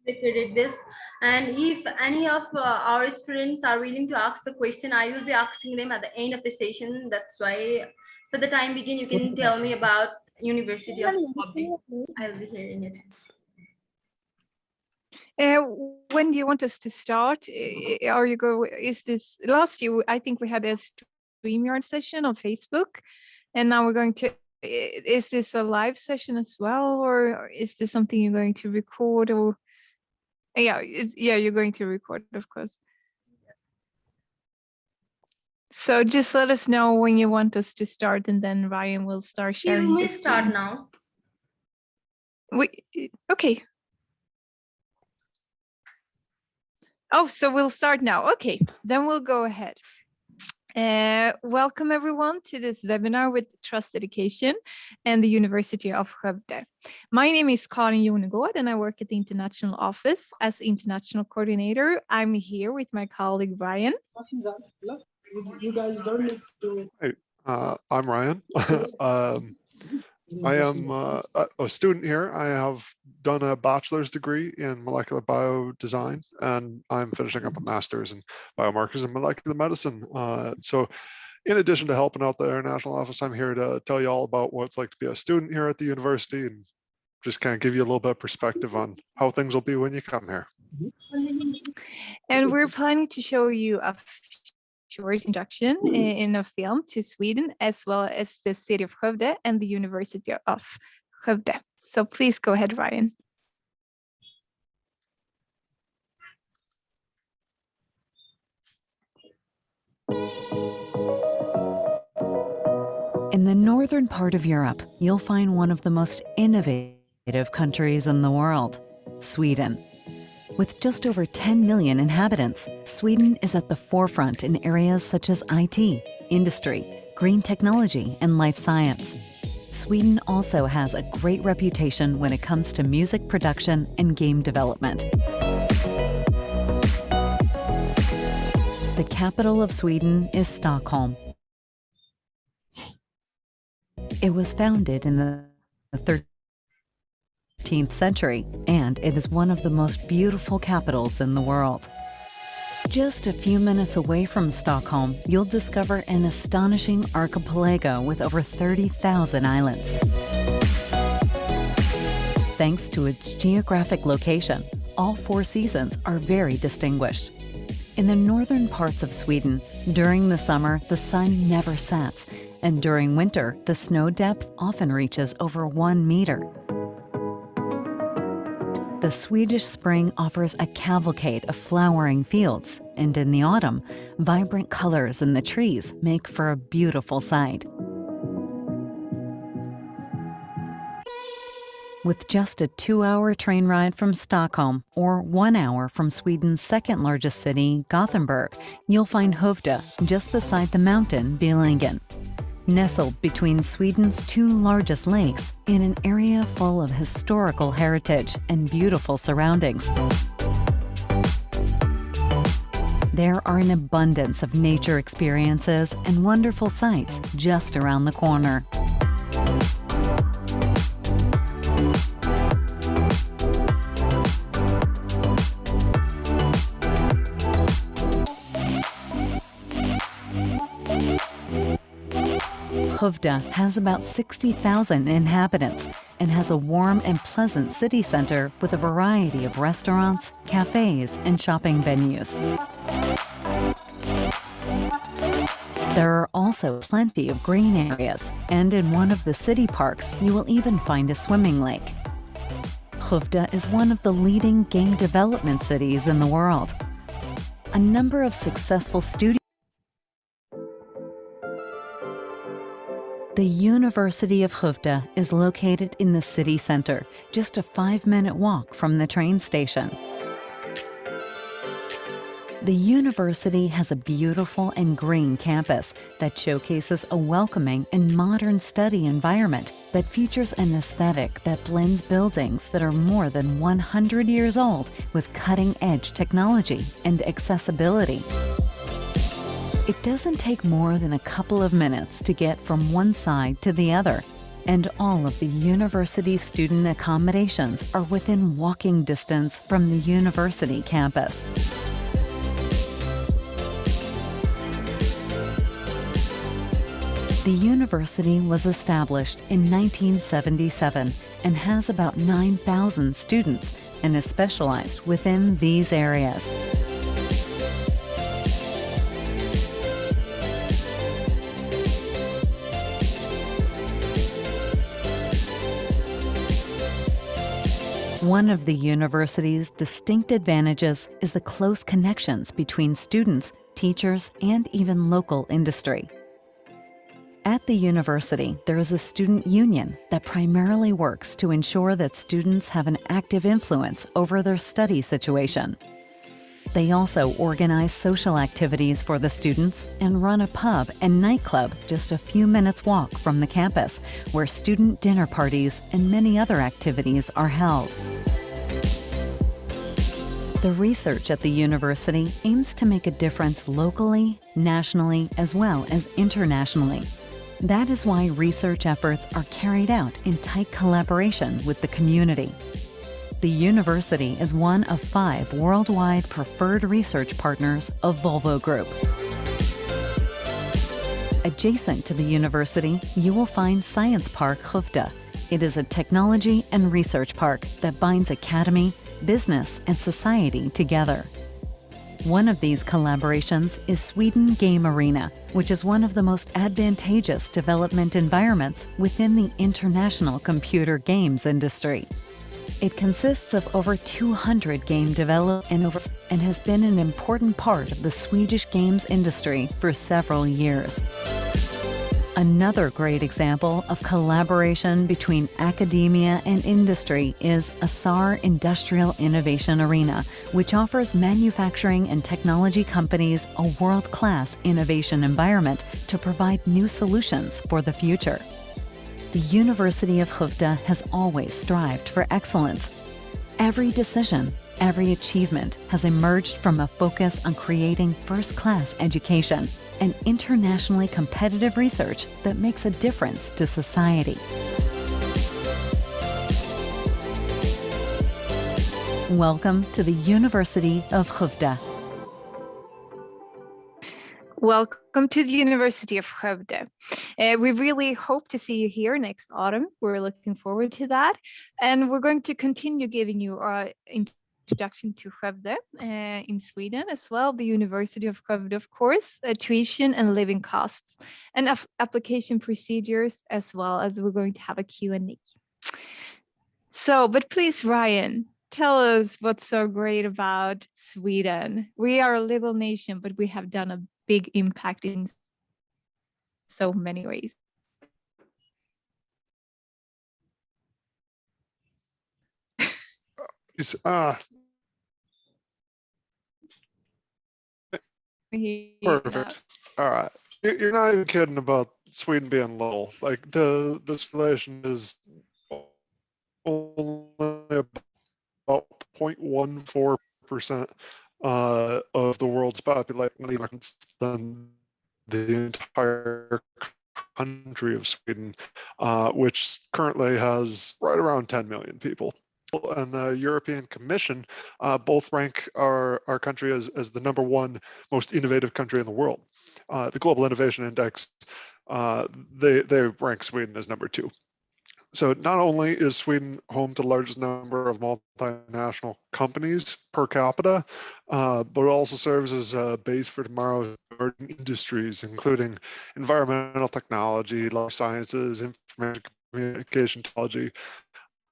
recorded this, and if any of our students are willing to ask the question, I will be asking them at the end of the session. That's why, for the time being, you can tell me about University of Skopje. I'll be hearing it. When do you want us to start? Are you go? Is this last year? I think we had a StreamYard session on Facebook, and now we're going to. Is this a live session as well, or is this something you're going to record? Or yeah, you're going to record, of course. Yes. So just let us know when you want us to start, and then Ryan will start sharing. You may start now. Okay. Oh, so we'll start now. Okay, then we'll go ahead. Welcome everyone to this webinar with Trust Education and the University of Skövde. My name is Karin Jonegård and I work at the International Office as International Coordinator. I'm here with my colleague Ryan. You guys don't need to... Hey, I'm Ryan. I am a student here. I have done a bachelor's degree in molecular biodesign, and I'm finishing up a master's in biomarkers and molecular medicine. So in addition to helping out the international office, I'm here to tell you all about what it's like to be a student here at the university and just kind of give you a little bit of perspective on how things will be when you come here. And we're planning to show you a short introduction in a film to Sweden, as well as the city of Skövde and the University of Skövde. So please go ahead, Ryan. In the northern part of Europe, you'll find one of the most innovative countries in the world, Sweden. With just over 10 million inhabitants, Sweden is at the forefront in areas such as IT, industry, green technology, and life science. Sweden also has a great reputation when it comes to music production and game development. The capital of Sweden is Stockholm. It was founded in the 13th century, and it is one of the most beautiful capitals in the world. Just a few minutes away from Stockholm, you'll discover an astonishing archipelago with over 30,000 islands. Thanks to its geographic location, all 4 seasons are very distinguished. In the northern parts of Sweden, during the summer, the sun never sets, and during winter, the snow depth often reaches over 1 meter. The Swedish spring offers a cavalcade of flowering fields, and in the autumn, vibrant colors in the trees make for a beautiful sight. With just a 2-hour train ride from Stockholm or 1 hour from Sweden's second largest city, Gothenburg, you'll find Skövde just beside the mountain Bilingen. Nestled between Sweden's 2 largest lakes in an area full of historical heritage and beautiful surroundings. There are an abundance of nature experiences and wonderful sights just around the corner. Skövde has about 60,000 inhabitants and has a warm and pleasant city center with a variety of restaurants, cafes, and shopping venues. There are also plenty of green areas, and in one of the city parks, you will even find a swimming lake. Skövde is one of the leading game development cities in the world. A number of successful studios. The University of Skövde is located in the city center, just a 5-minute walk from the train station. The university has a beautiful and green campus that showcases a welcoming and modern study environment that features an aesthetic that blends buildings that are more than 100 years old with cutting-edge technology and accessibility. It doesn't take more than a couple of minutes to get from one side to the other. and all of the university student accommodations are within walking distance from the university campus. The university was established in 1977 and has about 9,000 students and is specialized within these areas. One of the university's distinct advantages is the close connections between students, teachers, and even local industry. At the university, there is a student union that primarily works to ensure that students have an active influence over their study situation. They also organize social activities for the students and run a pub and nightclub just a few minutes walk from the campus, where student dinner parties and many other activities are held. The research at the university aims to make a difference locally, nationally, as well as internationally. That is why research efforts are carried out in tight collaboration with the community. The university is one of 5 worldwide preferred research partners of Volvo Group. Adjacent to the university, you will find Science Park Skövde. It is a technology and research park that binds academy, business, and society together. One of these collaborations is Sweden Game Arena, which is one of the most advantageous development environments within the international computer games industry. It consists of over 200 game developers and has been an important part of the Swedish games industry for several years. Another great example of collaboration between academia and industry is Assa Industrial Innovation Arena, which offers manufacturing and technology companies a world-class innovation environment to provide new solutions for the future. The University of Skövde has always strived for excellence. Every decision, every achievement has emerged from a focus on creating first-class education and internationally competitive research that makes a difference to society. Welcome to the University of Skövde. Welcome to the University of Skövde. We really hope to see you here next autumn. We're looking forward to that. And we're going to continue giving you our introduction to Skövde in Sweden as well, the University of Skövde, of course, tuition and living costs, and application procedures, as well as we're going to have a Q&A. So, but please, Ryan, tell us what's so great about Sweden. We are a little nation, but we have done a big impact in so many ways. Perfect. All right. You're not even kidding about Sweden being little. Like this relation is only about 0.14% of the world's population than the entire country of Sweden, which currently has right around 10 million people. And the European Commission both rank our country as the #1 most innovative country in the world. The Global Innovation Index, they rank Sweden as #2. So not only is Sweden home to the largest number of multinational companies per capita, but it also serves as a base for tomorrow's emerging industries, including environmental technology, life sciences, information communication technology,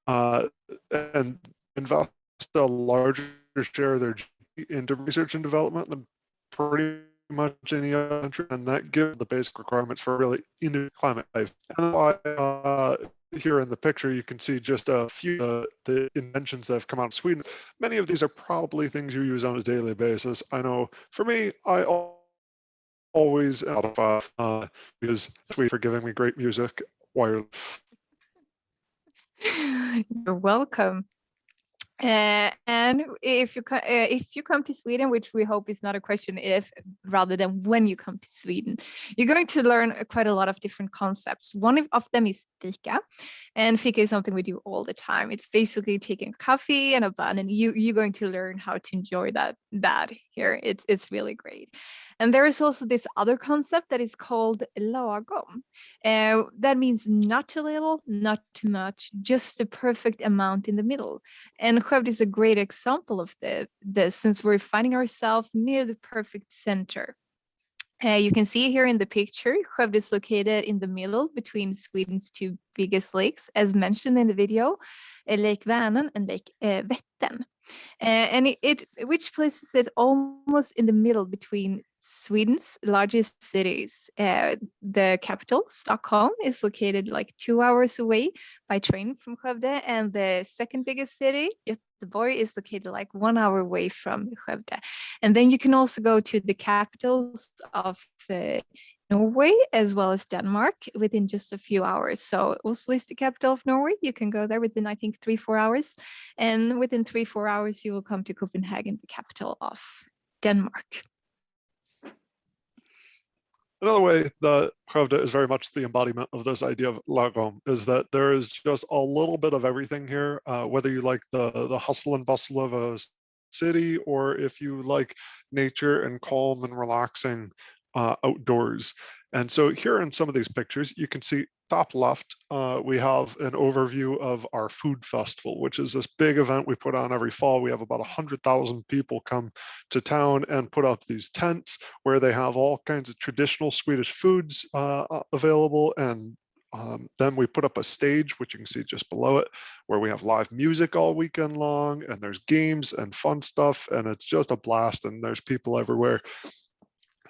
and invest a larger share of their GDP into research and development than pretty much any other country, and that gives the basic requirements for really innovative climate life. And why here in the picture you can see just a few of the inventions that have come out of Sweden. Many of these are probably things you use on a daily basis. I know for me, I always because Sweden for giving me great music wireless. You're welcome. And if you come to Sweden, which we hope is not a question if rather than when you come to Sweden, you're going to learn quite a lot of different concepts. One of them is fika, and fika is something we do all the time. It's basically taking coffee and a bun, and you're going to learn how to enjoy that here. It's really great. And there is also this other concept that is called lagom. That means not too little, not too much, just the perfect amount in the middle. And Skövde is a great example of this since we're finding ourselves near the perfect center. You can see here in the picture, Skövde is located in the middle between Sweden's two biggest lakes, as mentioned in the video, Lake Vänern and Lake Vättern. And which places it almost in the middle between Sweden's largest cities. The capital, Stockholm, is located like 2 hours away by train from Skövde, and the second biggest city, Göteborg, is located like 1 hour away from Skövde. And then you can also go to the capitals of Norway as well as Denmark within just a few hours. So Oslo is the capital of Norway. You can go there within, I think, 3-4 hours. And within 3-4 hours, you will come to Copenhagen, the capital of Denmark. Another way that Skövde is very much the embodiment of this idea of lagom is that there is just a little bit of everything here, whether you like the hustle and bustle of a city, or if you like nature and calm and relaxing outdoors. And so here in some of these pictures, you can see top left, we have an overview of our food festival, which is this big event we put on every fall. We have about 100,000 people come to town and put up these tents where they have all kinds of traditional Swedish foods available. And then we put up a stage, which you can see just below it, where we have live music all weekend long, and there's games and fun stuff, and it's just a blast, and there's people everywhere.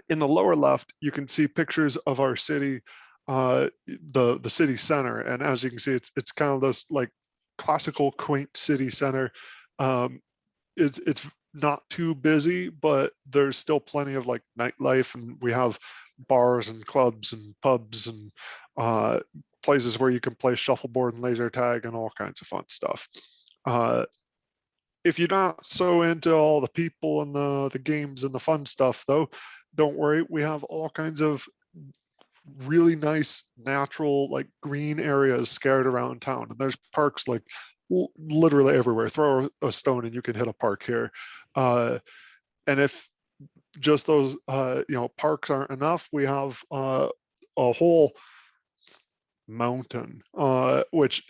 In the lower left, you can see pictures of our city, the city center, and as you can see, it's kind of this like classical quaint city center. It's not too busy, but there's still plenty of like nightlife, and we have bars and clubs and pubs and places where you can play shuffleboard and laser tag and all kinds of fun stuff. If you're not so into all the people and the games and the fun stuff, though, don't worry, we have all kinds of really nice natural like green areas scattered around town, and there's parks like literally everywhere. Throw a stone and you can hit a park here. And if just those parks aren't enough, we have a whole mountain, which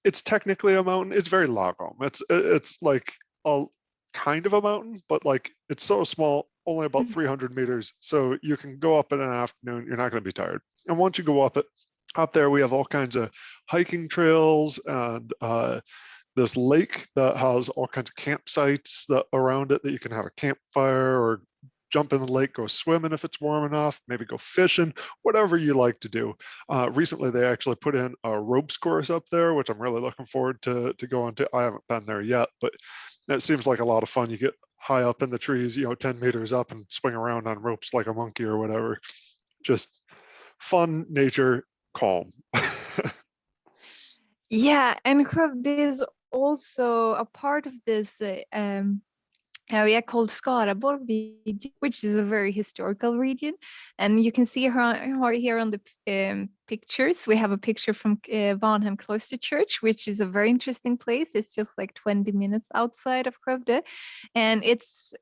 it's technically a mountain. It's very lagom. It's like a kind of a mountain, but like it's so small, only about 300 meters. So you can go up in an afternoon, you're not going to be tired. And once you go up there, we have all kinds of hiking trails and this lake that has all kinds of campsites that around it that you can have a campfire or jump in the lake, go swimming if it's warm enough, maybe go fishing, whatever you like to do. Recently, they actually put in a ropes course up there, which I'm really looking forward to going to. I haven't been there yet, but it seems like a lot of fun. You get high up in the trees, 10 meters up and swing around on ropes like a monkey or whatever. Just fun, nature, calm. Yeah, and Skövde is also a part of this area called Skaraborg, which is a very historical region. And you can see here on the pictures, we have a picture from Varnhem Cloister Church, which is a very interesting place. It's just like 20 minutes outside of Skövde. And it's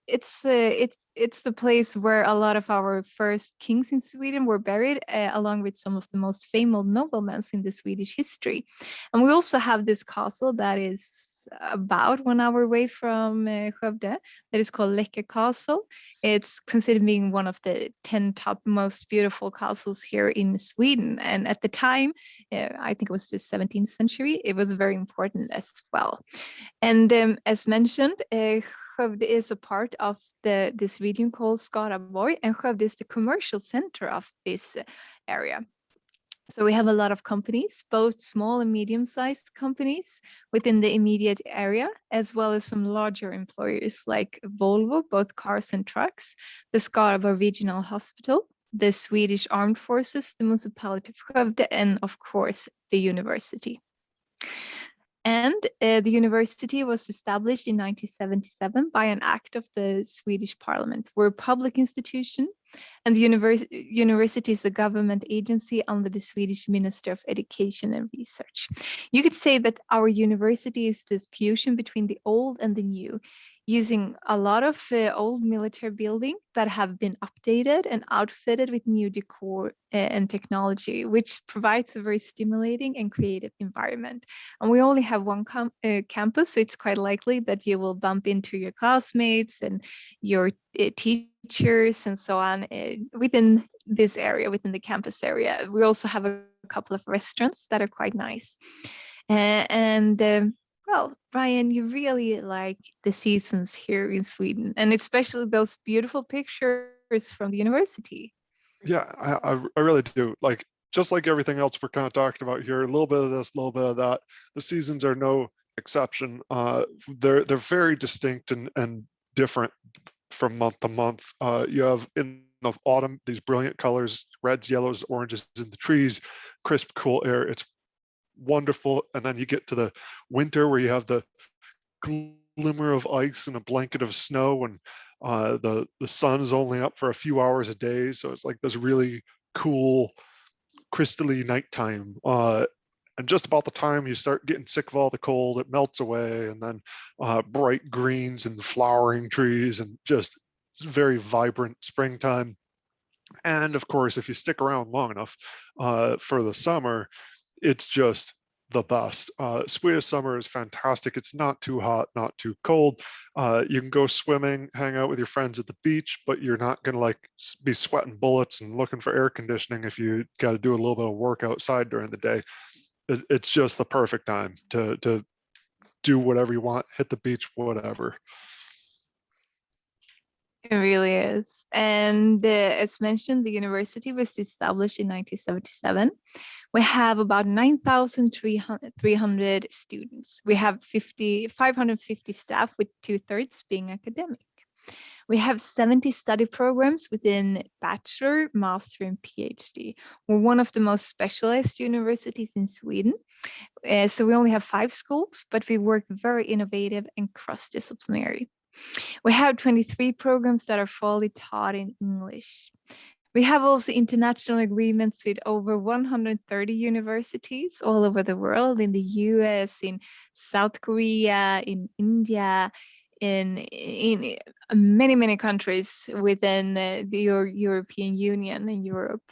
the place where a lot of our first kings in Sweden were buried, along with some of the most famous noblemen in the Swedish history. And we also have this castle that is about 1 hour away from Skövde, that is called Läckö Castle. It's considered being one of the 10 top most beautiful castles here in Sweden. And at the time, I think it was the 17th century, it was very important as well. And as mentioned, Skövde is a part of this region called Skaraborg, and Skövde is the commercial center of this area. So we have a lot of companies, both small and medium-sized companies within the immediate area, as well as some larger employers like Volvo, both cars and trucks, the Skaraborg Regional Hospital, the Swedish Armed Forces, the municipality of Skövde, and of course, the university. And the university was established in 1977 by an act of the Swedish Parliament. We're a public institution, and the university is a government agency under the Swedish Minister of Education and Research. You could say that our university is this fusion between the old and the new, using a lot of old military building that have been updated and outfitted with new decor and technology, which provides a very stimulating and creative environment. And we only have one campus, so it's quite likely that you will bump into your classmates and your teachers and so on within this area, within the campus area. We also have a couple of restaurants that are quite nice. Well, Brian, you really like the seasons here in Sweden, and especially those beautiful pictures from the university. Yeah, I really do. Like, just like everything else we're kind of talking about here, a little bit of this, a little bit of that. The seasons are no exception. They're very distinct and different from month to month. You have in the autumn these brilliant colors, reds, yellows, oranges in the trees, crisp, cool air. It's wonderful. And then you get to the winter where you have the glimmer of ice and a blanket of snow, and the sun is only up for a few hours a day. So it's like this really cool, crystally nighttime. And just about the time you start getting sick of all the cold, it melts away, and then bright greens and flowering trees and just very vibrant springtime. And of course, if you stick around long enough for the summer, it's just the best. Swedish summer is fantastic. It's not too hot, not too cold. You can go swimming, hang out with your friends at the beach, but you're not going to like be sweating bullets and looking for air conditioning if you got to do a little bit of work outside during the day. It's just the perfect time to do whatever you want, hit the beach, whatever. It really is. And as mentioned, the university was established in 1977. We have about 9,300 students. We have 550 staff, with 2/3 being academic. We have 70 study programs within Bachelor, Master, and PhD. We're one of the most specialized universities in Sweden. So we only have 5 schools, but we work very innovative and cross-disciplinary. We have 23 programs that are fully taught in English. We have also international agreements with over 130 universities all over the world, in the US, in South Korea, in India, in many, many countries within the European Union and Europe.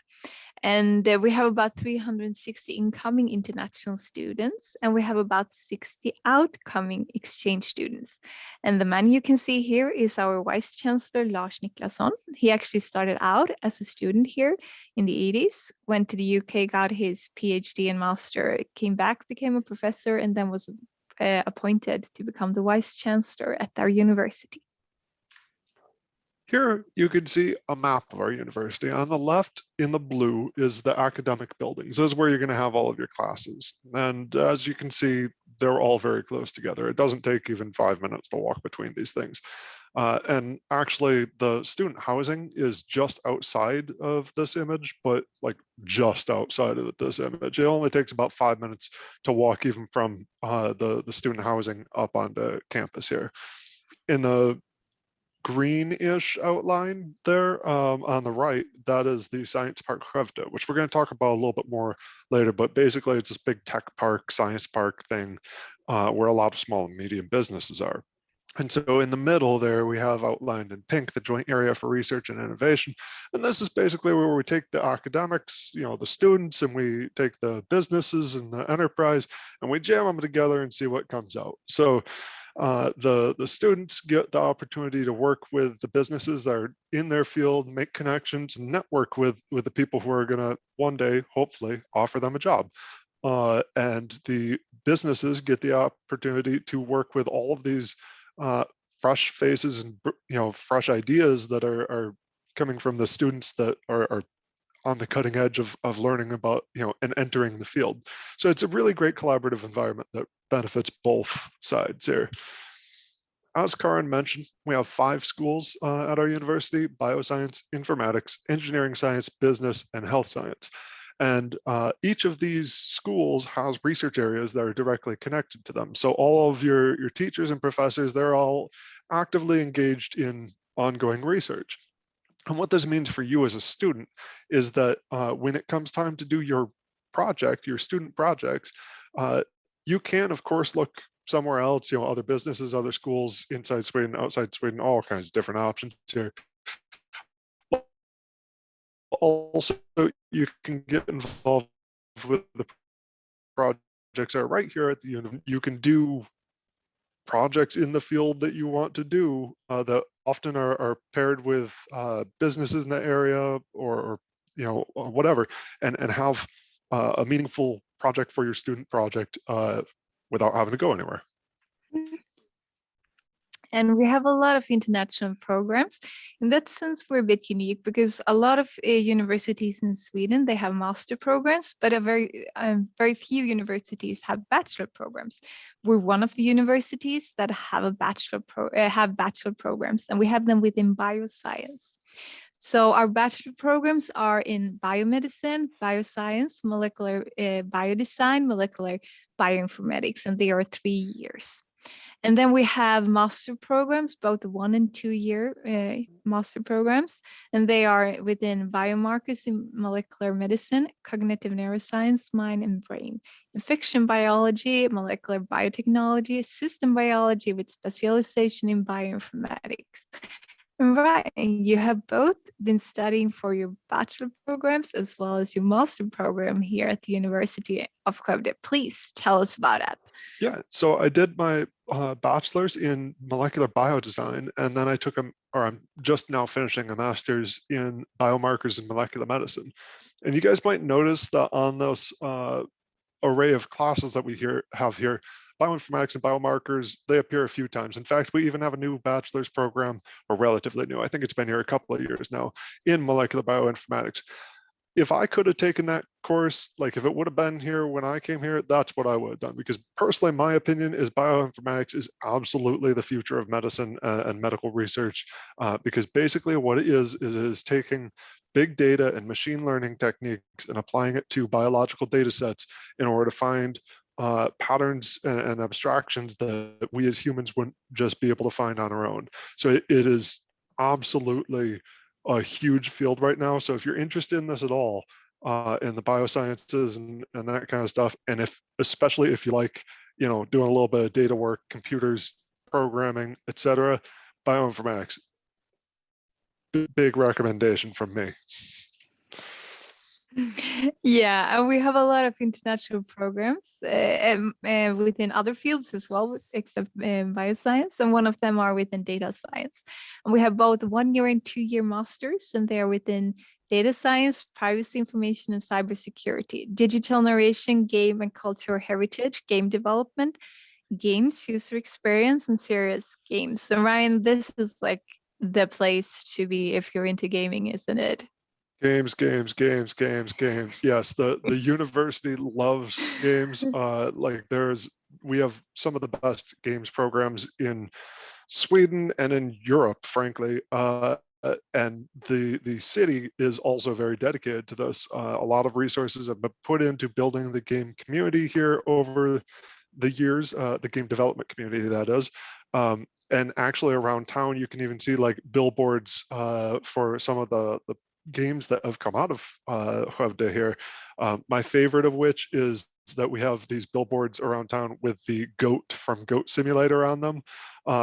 And we have about 360 incoming international students, and we have about 60 outcoming exchange students. And the man you can see here is our Vice Chancellor, Lars Niklasson. He actually started out as a student here in the 80s, went to the UK, got his PhD and master, came back, became a professor, and then was appointed to become the Vice Chancellor at our university. Here you can see a map of our university. On the left in the blue is the academic buildings. This is where you're going to have all of your classes. And as you can see, they're all very close together. It doesn't take even 5 minutes to walk between these things. And actually the student housing is just outside of this image, but like just outside of this image. It only takes about 5 minutes to walk even from the student housing up onto campus here. In the greenish outline there on the right, that is the Science Park Skövde, which we're going to talk about a little bit more later. But basically, it's this big tech park, science park thing where a lot of small and medium businesses are. And so in the middle there, we have outlined in pink the joint area for research and innovation. And this is basically where we take the academics, you know, the students, and we take the businesses and the enterprise, and we jam them together and see what comes out. So the students get the opportunity to work with the businesses that are in their field, make connections, and network with the people who are going to one day, hopefully, offer them a job. And the businesses get the opportunity to work with all of these fresh faces and, you know, fresh ideas that are coming from the students that are on the cutting edge of learning about, you know, and entering the field. So it's a really great collaborative environment that benefits both sides here. As Karin mentioned, we have 5 schools at our university: Bioscience, Informatics, Engineering Science, Business, and Health Science. And each of these schools has research areas that are directly connected to them. So all of your teachers and professors, they're all actively engaged in ongoing research. And what this means for you as a student is that when it comes time to do your project, your student projects, you can, of course, look somewhere else, other businesses, other schools inside Sweden, outside Sweden, all kinds of different options here. Also, you can get involved with the projects that are right here at the uni. You can do projects in the field that you want to do that often are paired with businesses in the area or whatever, and have a meaningful project for your student project without having to go anywhere. And we have a lot of international programs. In that sense, we're a bit unique because a lot of universities in Sweden, they have master programs, but very few universities have bachelor programs. We're one of the universities that have a bachelor programs, and we have them within bioscience. So our bachelor programs are in biomedicine, bioscience, molecular biodesign, molecular bioinformatics, and they are 3 years. And then we have master programs, both 1 and 2 year master programs, and they are within biomarkers in molecular medicine, cognitive neuroscience, mind and brain, infection biology, molecular biotechnology, system biology with specialization in bioinformatics. Right, and you have both been studying for your bachelor programs as well as your master program here at the University of Skövde. Please tell us about that. Yeah, so I did my bachelor's in molecular biodesign, and then I'm just now finishing a master's in biomarkers and molecular medicine. And you guys might notice that on this array of classes that we have here, bioinformatics and biomarkers, they appear a few times. In fact, we even have a new bachelor's program, or relatively new, I think it's been here a couple of years now, in molecular bioinformatics. If I could have taken that course, like if it would have been here when I came here, that's what I would have done. Because personally, my opinion is bioinformatics is absolutely the future of medicine and medical research. Because basically what it is taking big data and machine learning techniques and applying it to biological data sets in order to find patterns and abstractions that we as humans wouldn't just be able to find on our own. So it is absolutely a huge field right now. So if you're interested in this at all, in the biosciences and that kind of stuff, and especially if you like, doing a little bit of data work, computers, programming, etc., bioinformatics, big recommendation from me. Yeah, and we have a lot of international programs within other fields as well, except bioscience, and one of them are within data science. And we have both 1 year and 2 year masters, and they are within data science, privacy information, and cybersecurity, digital narration, game and cultural heritage, game development, games, user experience, and serious games. So Ryan, this is like the place to be if you're into gaming, isn't it? Games. Yes, the university loves games. We have some of the best games programs in Sweden and in Europe, frankly. And the city is also very dedicated to this. A lot of resources have been put into building the game community here over the years, the game development community, that is. And actually around town, you can even see like billboards for some of the games that have come out of Skövde here. My favorite of which is that we have these billboards around town with the goat from Goat Simulator on them,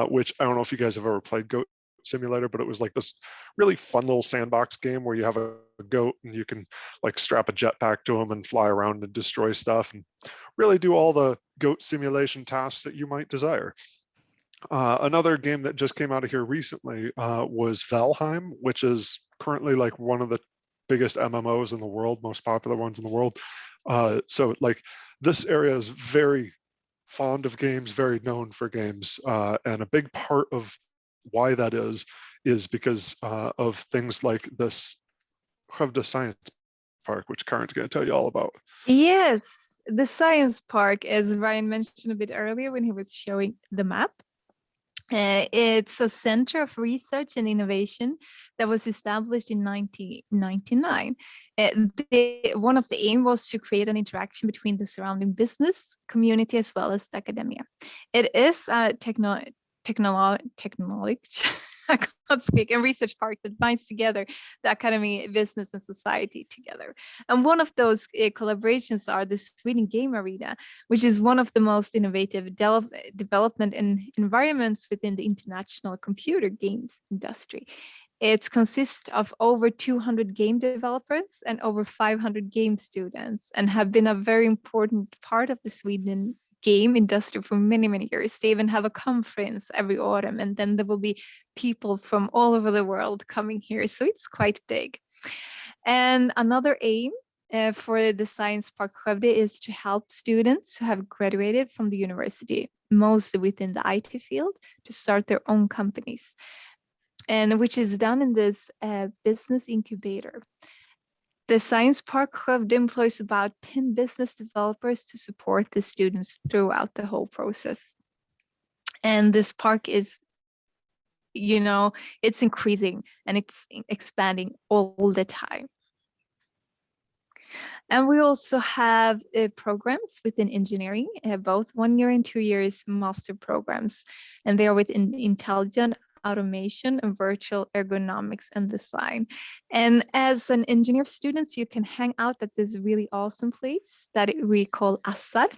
which I don't know if you guys have ever played Goat Simulator, but it was like this really fun little sandbox game where you have a goat and you can like strap a jetpack to him and fly around and destroy stuff and really do all the goat simulation tasks that you might desire. Another game that just came out of here recently was Valheim, which is currently like one of the biggest MMOs in the world, most popular ones in the world. So like this area is very fond of games, very known for games. And a big part of why that is because of things like this Skövde Science Park, which Karin's going to tell you all about. Yes, the science park, as Ryan mentioned a bit earlier when he was showing the map. It's a center of research and innovation that was established in 1999. One of the aim was to create an interaction between the surrounding business community as well as the academia. It is a technology, I can't speak, and research park that binds together the academy, business, and society together. And one of those collaborations are the Sweden Game Arena, which is one of the most innovative development and environments within the international computer games industry. It consists of over 200 game developers and over 500 game students, and have been a very important part of the Sweden game industry for many, many years. They even have a conference every autumn, and then there will be people from all over the world coming here. So it's quite big. And another aim for the Science Park Skövde is to help students who have graduated from the university, mostly within the IT field, to start their own companies, and which is done in this business incubator. The Science Park Skövde employs about 10 business developers to support the students throughout the whole process. And this park is, it's increasing and it's expanding all the time. And we also have programs within engineering, both 1 year and 2 years master programs, and they are within intelligent automation and virtual ergonomics and design. And as an engineer of students, you can hang out at this really awesome place that we call Assa.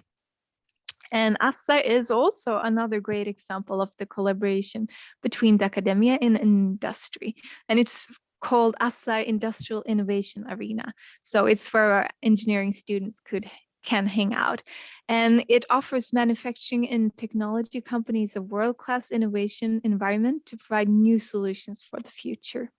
And Assa is also another great example of the collaboration between the academia and industry. And it's called Assa Industrial Innovation Arena. So it's where our engineering students can hang out. And it offers manufacturing and technology companies a world-class innovation environment to provide new solutions for the future.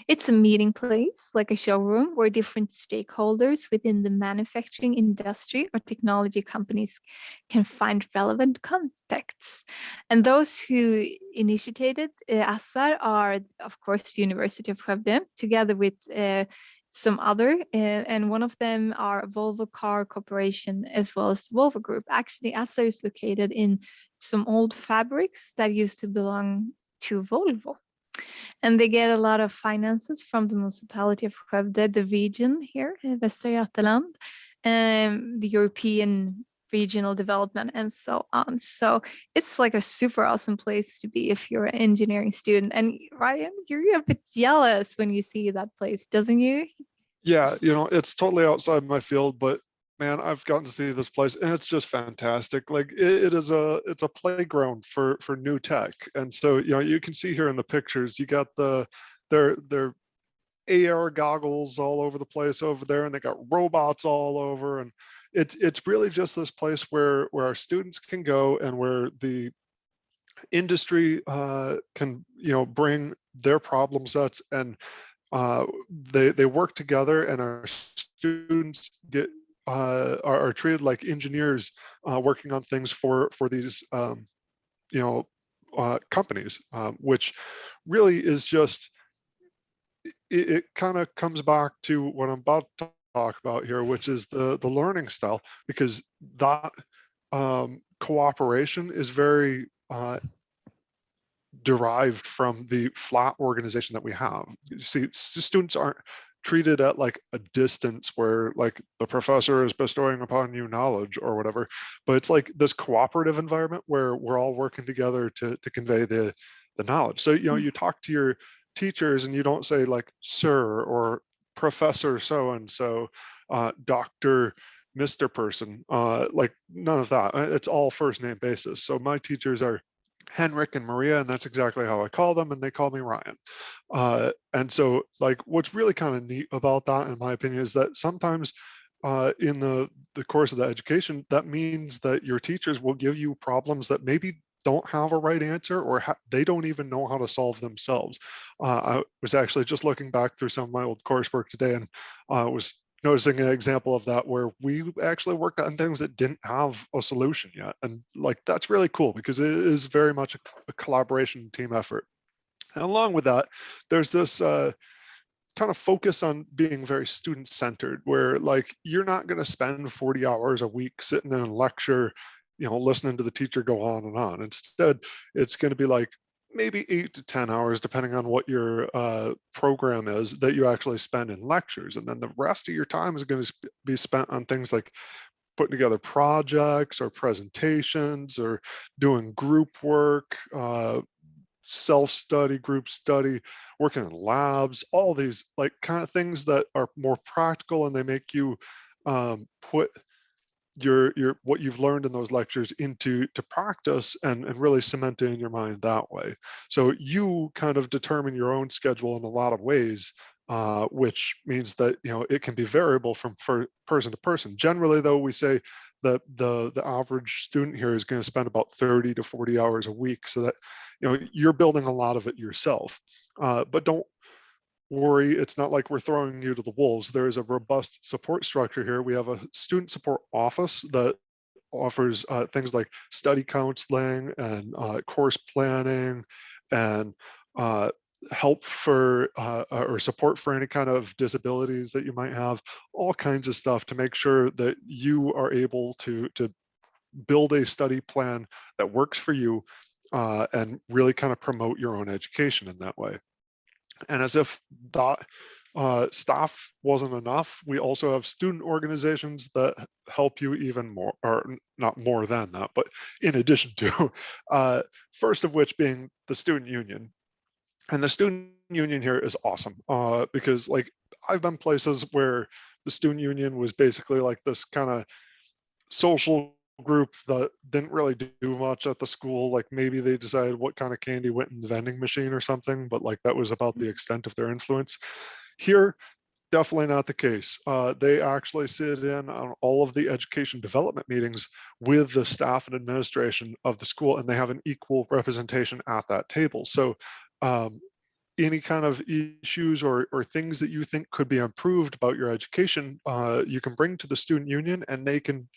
It's a meeting place, like a showroom, where different stakeholders within the manufacturing industry or technology companies can find relevant contacts. And those who initiated Assa are, of course, the University of Skövde, together with some other, and one of them are Volvo Car Corporation as well as the Volvo Group. Actually, Assa is located in some old fabrics that used to belong to Volvo. And they get a lot of finances from the municipality of Skövde, the region here, Västra Götaland, the European regional development, and so on. So it's like a super awesome place to be if you're an engineering student. And Ryan, you're a bit jealous when you see that place, doesn't you? Yeah, it's totally outside my field, but man, I've gotten to see this place and it's just fantastic. Like it's a playground for new tech. And so, you can see here in the pictures, you got their AR goggles all over the place over there, and they got robots all over. And it's really just this place where our students can go and where the industry can, bring their problem sets, and they work together, and our students are treated like engineers working on things for these companies, which really is just, it kind of comes back to what I'm about to talk about here, which is the learning style, because that cooperation is very derived from the flat organization that we have. You see, students aren't treated at like a distance where like the professor is bestowing upon you knowledge or whatever, but it's like this cooperative environment where we're all working together to convey the knowledge. So, you talk to your teachers and you don't say like sir or professor so-and-so, Dr. Mr. Person, like none of that. It's all first name basis. So my teachers are Henrik and Maria, and that's exactly how I call them, and they call me Ryan. And so like what's really kind of neat about that, in my opinion, is that sometimes in the course of the education, that means that your teachers will give you problems that maybe don't have a right answer, or they don't even know how to solve themselves. I was actually just looking back through some of my old coursework today, and was noticing an example of that where we actually worked on things that didn't have a solution yet. And like, that's really cool because it is very much a collaboration team effort. And along with that, there's this kind of focus on being very student centered, where like, you're not going to spend 40 hours a week sitting in a lecture, listening to the teacher go on and on. Instead, it's going to be like maybe 8 to 10 hours, depending on what your program is, that you actually spend in lectures. And then the rest of your time is going to be spent on things like putting together projects or presentations or doing group work, self-study, group study, working in labs, all these like kind of things that are more practical, and they make you put your what you've learned in those lectures into practice and really cement it in your mind that way. So you kind of determine your own schedule in a lot of ways, which means that it can be variable from person to person. Generally, though, we say that the average student here is going to spend about 30 to 40 hours a week, so that you're building a lot of it yourself. But don't worry, it's not like we're throwing you to the wolves. There is a robust support structure here. We have a student support office that offers things like study counseling and course planning and help for or support for any kind of disabilities that you might have, all kinds of stuff to make sure that you are able to build a study plan that works for you and really kind of promote your own education in that way. And as if that staff wasn't enough, we also have student organizations that help you even more, or not more than that, but in addition to, first of which being the student union. And the student union here is awesome because like I've been places where the student union was basically like this kind of social group that didn't really do much at the school. Like maybe they decided what kind of candy went in the vending machine or something, but like that was about the extent of their influence. Here, definitely not the case. They actually sit in on all of the education development meetings with the staff and administration of the school, and they have an equal representation at that table. So any kind of issues or things that you think could be improved about your education, you can bring to the student union, and they can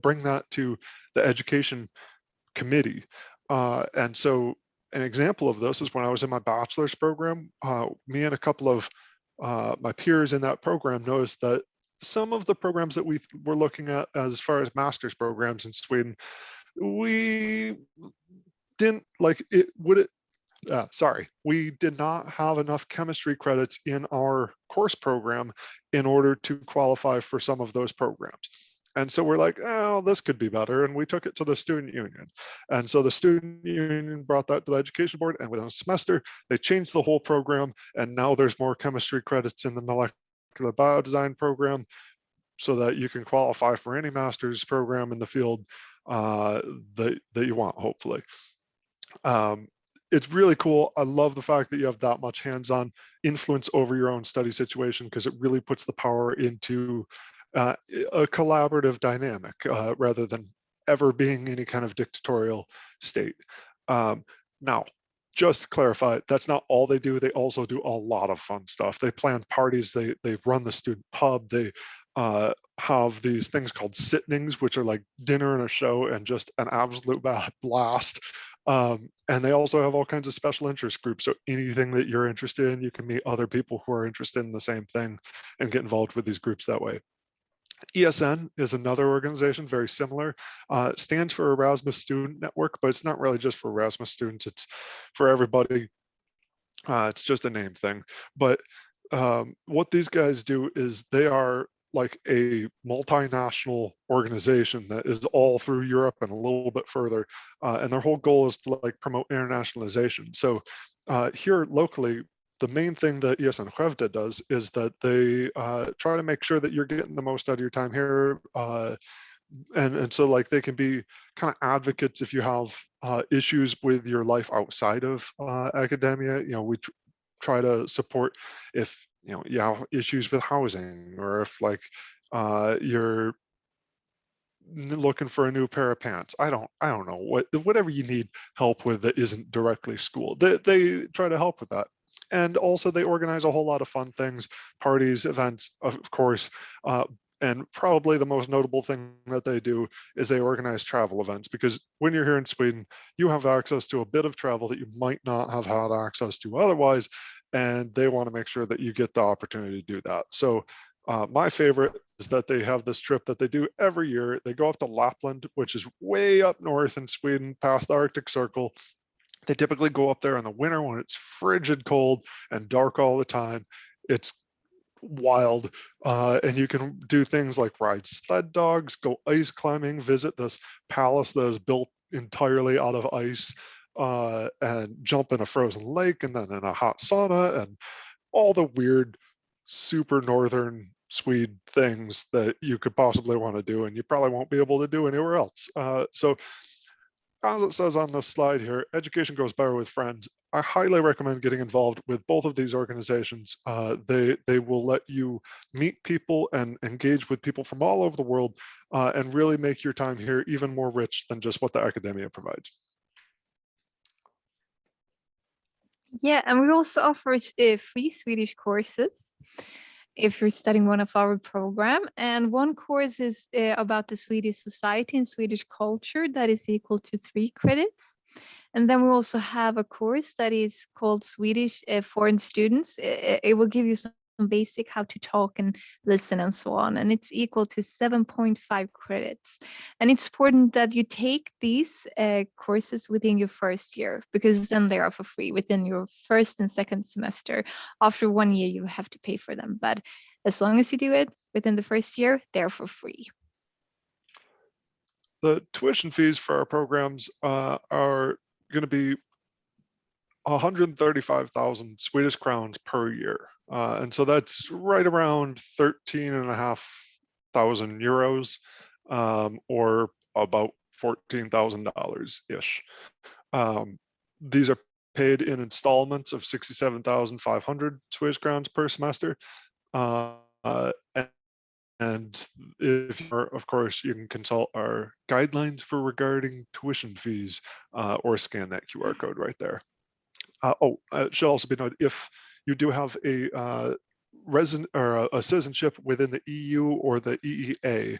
bring that to the education committee. And so an example of this is when I was in my bachelor's program, me and a couple of my peers in that program noticed that some of the programs that we were looking at as far as master's programs in Sweden, we didn't like it. We did not have enough chemistry credits in our course program in order to qualify for some of those programs. And so we're like, oh, this could be better. And we took it to the student union. And so the student union brought that to the education board. And within a semester, they changed the whole program. And now there's more chemistry credits in the molecular biodesign program so that you can qualify for any master's program in the field that you want, hopefully. It's really cool. I love the fact that you have that much hands-on influence over your own study situation, because it really puts the power into a collaborative dynamic rather than ever being any kind of dictatorial state. Now, just to clarify, that's not all they do. They also do a lot of fun stuff. They plan parties, they run the student pub, they have these things called sittnings, which are like dinner and a show and just an absolute blast. And they also have all kinds of special interest groups. So anything that you're interested in, you can meet other people who are interested in the same thing and get involved with these groups that way. ESN is another organization very similar. It stands for Erasmus Student Network, but it's not really just for Erasmus students, it's for everybody. It's just a name thing. But what these guys do is they are like a multinational organization that is all through Europe and a little bit further. And their whole goal is to like promote internationalization. So here locally, the main thing that ESN Skövde does is that they try to make sure that you're getting the most out of your time here. And so like they can be kind of advocates if you have issues with your life outside of academia. We try to support if you have issues with housing, or if like you're looking for a new pair of pants. I don't know, whatever you need help with that isn't directly school. They try to help with that. And also they organize a whole lot of fun things, parties, events, of course. And probably the most notable thing that they do is they organize travel events, because when you're here in Sweden, you have access to a bit of travel that you might not have had access to otherwise. And they want to make sure that you get the opportunity to do that. So My favorite is that they have this trip that they do every year. They go up to Lapland, which is way up north in Sweden, past the Arctic Circle. They typically go up there in the winter when it's frigid cold and dark all the time. It's wild. And you can do things like ride sled dogs, go ice climbing, visit this palace that is built entirely out of ice, and jump in a frozen lake and then in a hot sauna and all the weird, super northern Swede things that you could possibly want to do and you probably won't be able to do anywhere else. So as it says on this slide here, education goes better with friends. I highly recommend getting involved with both of these organizations. They will let you meet people and engage with people from all over the world, and really make your time here even more rich than just what the academia provides. Yeah, and we also offer free Swedish courses if you're studying one of our program. And one course is about the Swedish society and Swedish culture that is equal to 3 credits. And then we also have a course that is called Swedish Foreign Students. It will give you some basic how to talk and listen and so on. And it's equal to 7.5 credits. And it's important that you take these courses within your first year, because then they are for free within your first and second semester. After 1 year, you have to pay for them. But as long as you do it within the first year, they're for free. The tuition fees for our programs are going to be 135,000 Swedish crowns per year. And so that's right around 13,500 euros, or about $14,000-ish. These are paid in installments of 67,500 Swedish crowns per semester. And if you're, of course, you can consult our guidelines for regarding tuition fees, or scan that QR code right there. It should also be noted, if you do have a resident or a citizenship within the EU or the EEA,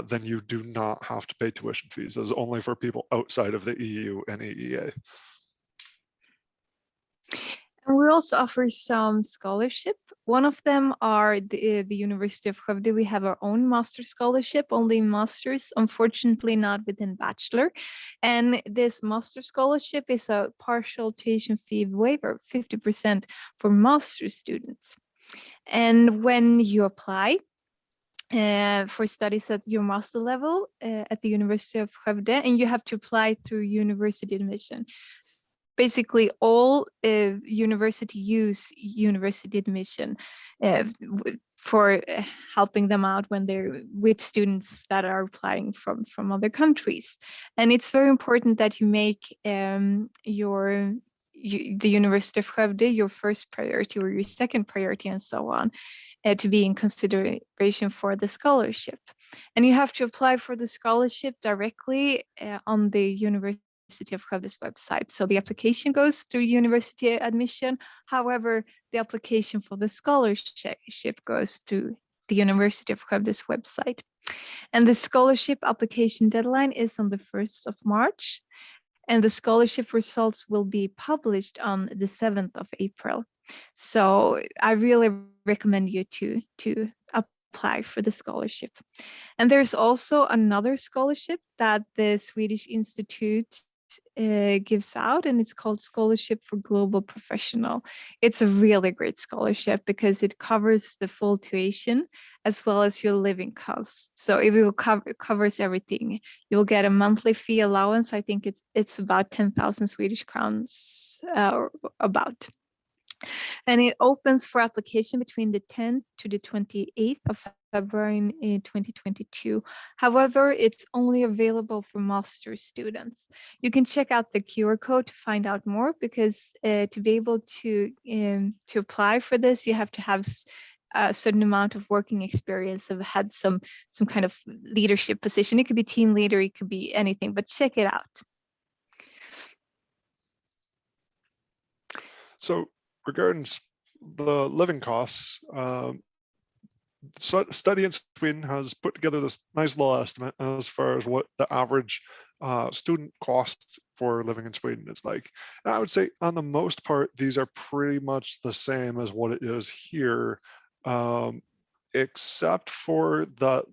then you do not have to pay tuition fees. This is only for people outside of the EU and EEA. And we also offer some scholarship. One of them are the University of Skövde. We have our own master scholarship, only masters, unfortunately not within Bachelor. And this master scholarship is a partial tuition fee waiver, 50% for master students. And when you apply for studies at your master level at the University of Skövde, and you have to apply through university admission. Basically, all university use university admission for helping them out when they're with students that are applying from other countries. And it's very important that you make the University of Skövde your first priority or your second priority and so on, to be in consideration for the scholarship. And you have to apply for the scholarship directly on the University of Skövde's website. So the application goes through university admission. However, the application for the scholarship goes through the University of Skövde's website. And the scholarship application deadline is on the 1st of March. And the scholarship results will be published on the 7th of April. So I really recommend you to apply for the scholarship. And there's also another scholarship that the Swedish Institute gives out, and it's called Scholarship for Global Professional. It's a really great scholarship because it covers the full tuition as well as your living costs. So it will covers everything. You'll get a monthly fee allowance. I think it's about 10,000 Swedish crowns, about. And it opens for application between the 10th to the 28th of February in 2022. However, it's only available for master students. You can check out the QR code to find out more, because to be able to apply for this, you have to have a certain amount of working experience, have had some kind of leadership position. It could be team leader, it could be anything, but check it out. So regarding the living costs, Study in Sweden has put together this nice little estimate as far as what the average student cost for living in Sweden is like. And I would say on the most part, these are pretty much the same as what it is here. except for the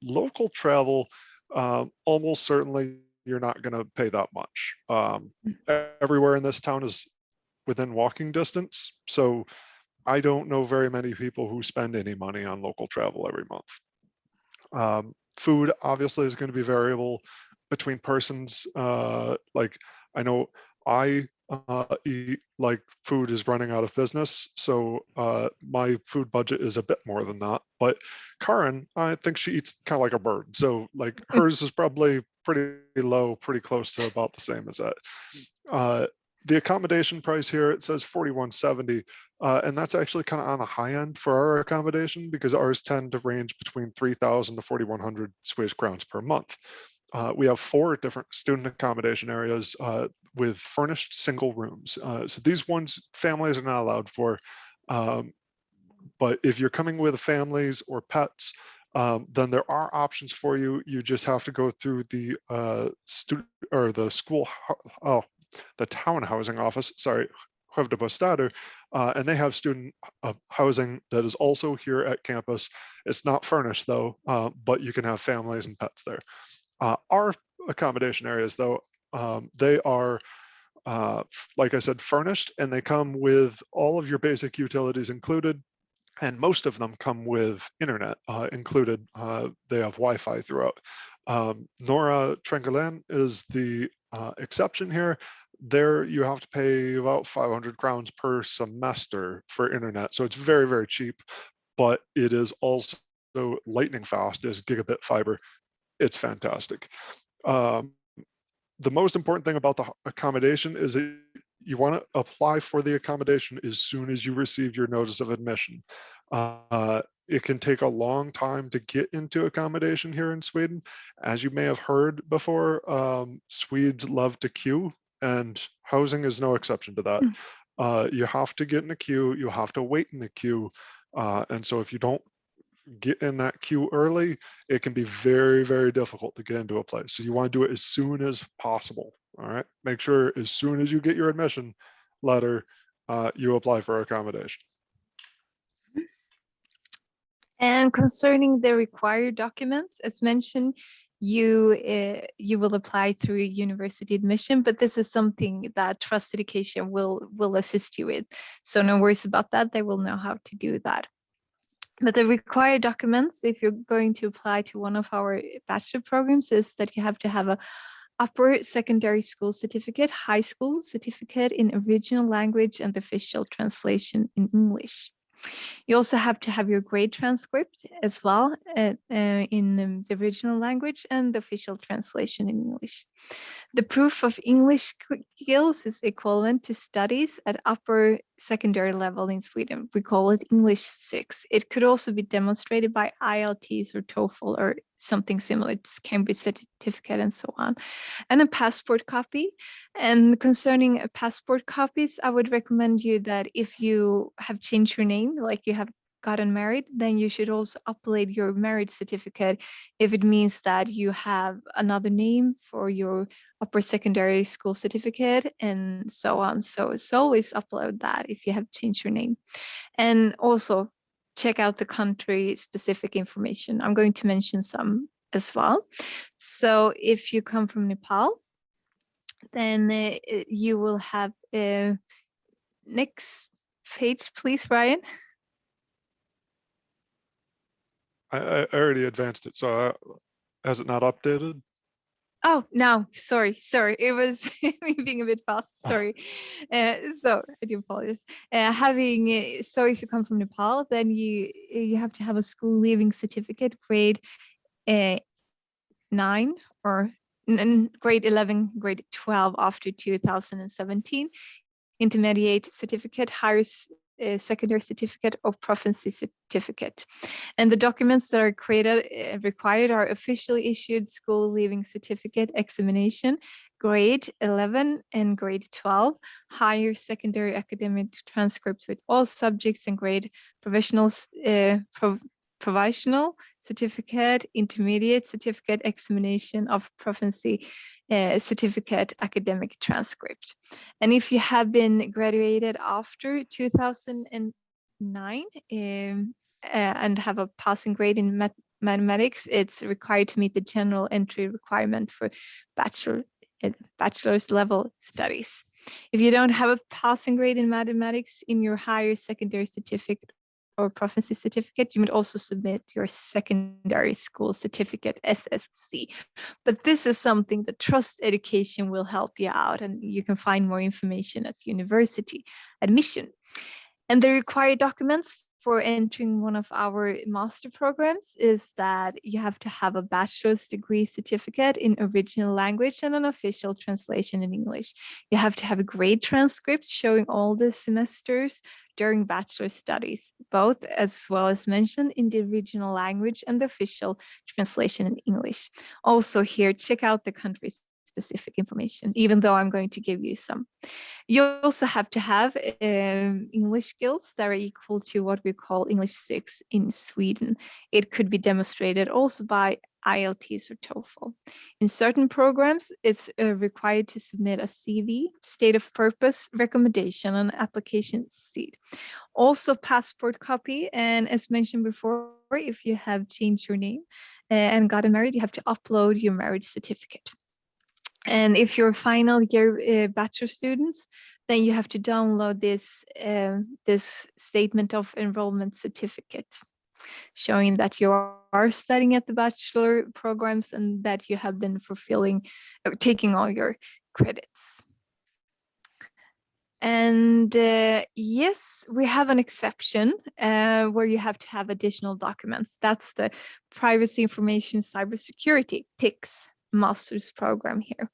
local travel, almost certainly you're not going to pay that much. Everywhere in this town is within walking distance, so I don't know very many people who spend any money on local travel every month. Food obviously is going to be variable between persons. Like I know I eat like food is running out of business, so my food budget is a bit more than that. But Karen, I think she eats kind of like a bird, so like hers is probably pretty low, pretty close to about the same as that. The accommodation price here, it says 4170, and that's actually kind of on the high end for our accommodation because ours tend to range between 3,000 to 4,100 Swedish crowns per month. We have 4 different student accommodation areas with furnished single rooms. So these ones families are not allowed for, but if you're coming with families or pets, then there are options for you. You just have to go through the the town housing office, sorry, Skövde Bostäder, and they have student housing that is also here at campus. It's not furnished though, but you can have families and pets there. Our accommodation areas though, they are, like I said, furnished, and they come with all of your basic utilities included. And most of them come with internet included. They have Wi-Fi throughout. Norra Trängelen is the exception here. There you have to pay about 500 crowns per semester for internet. So it's very, very cheap, but it is also lightning fast. It's gigabit fiber. It's fantastic. The most important thing about the accommodation is that you want to apply for the accommodation as soon as you receive your notice of admission. It can take a long time to get into accommodation here in Sweden. As you may have heard before, Swedes love to queue, and housing is no exception to that. You have to get in a queue, you have to wait in the queue. And so if you don't get in that queue early, it can be very, very difficult to get into a place. So you want to do it as soon as possible. All right. Make sure as soon as you get your admission letter, you apply for accommodation. And concerning the required documents, as mentioned, you will apply through university admission, but this is something that Trust Education will assist you with. So no worries about that. They will know how to do that. But the required documents, if you're going to apply to one of our bachelor programs, is that you have to have a upper secondary school certificate, high school certificate in original language, and the official translation in English. You also have to have your grade transcript as well in the original language and the official translation in English. The proof of English skills is equivalent to studies at upper secondary level in Sweden. We call it English 6. It could also be demonstrated by IELTS or TOEFL or something similar. It's Cambridge certificate and so on. And a passport copy. And concerning passport copies, I would recommend you that if you have changed your name, like you have gotten married, then you should also upload your marriage certificate if it means that you have another name for your upper secondary school certificate and so on. So it's always upload that if you have changed your name. And also check out the country specific information. I'm going to mention some as well. So if you come from Nepal, then you will have next page, please, Brian. I already advanced it, so has it not updated? Oh, no, sorry. It was me being a bit fast, sorry. So I do apologize. So if you come from Nepal, then you have to have a school leaving certificate, grade 9 or grade 11, grade 12 after 2017, intermediate certificate, higher secondary certificate, or proficiency certificate. And the documents that are required are officially issued school leaving certificate, examination, grade 11 and grade 12, higher secondary academic transcripts with all subjects and grade, provisional certificate, intermediate certificate, examination of proficiency certificate, academic transcript. And if you have been graduated after 2009, and have a passing grade in mathematics, it's required to meet the general entry requirement for bachelor's level studies. If you don't have a passing grade in mathematics in your higher secondary certificate or proficiency certificate, you would also submit your secondary school certificate, SSC. But this is something that Trust Education will help you out, and you can find more information at university admission. And the required documents for entering one of our master programs is that you have to have a bachelor's degree certificate in original language and an official translation in English. You have to have a grade transcript showing all the semesters during bachelor studies, both as well as mentioned in the original language and the official translation in English. Also here, check out the country specific information, even though I'm going to give you some. You also have to have English skills that are equal to what we call English 6 in Sweden. It could be demonstrated also by IELTS or TOEFL. In certain programs, it's required to submit a CV, state of purpose, recommendation, and application sheet. Also passport copy, and as mentioned before, if you have changed your name and gotten married, you have to upload your marriage certificate. And if you're final year bachelor students, then you have to download this statement of enrollment certificate, showing that you are studying at the bachelor programs and that you have been taking all your credits. And yes, we have an exception where you have to have additional documents. That's the Privacy Information Cybersecurity, PICS. Master's program here.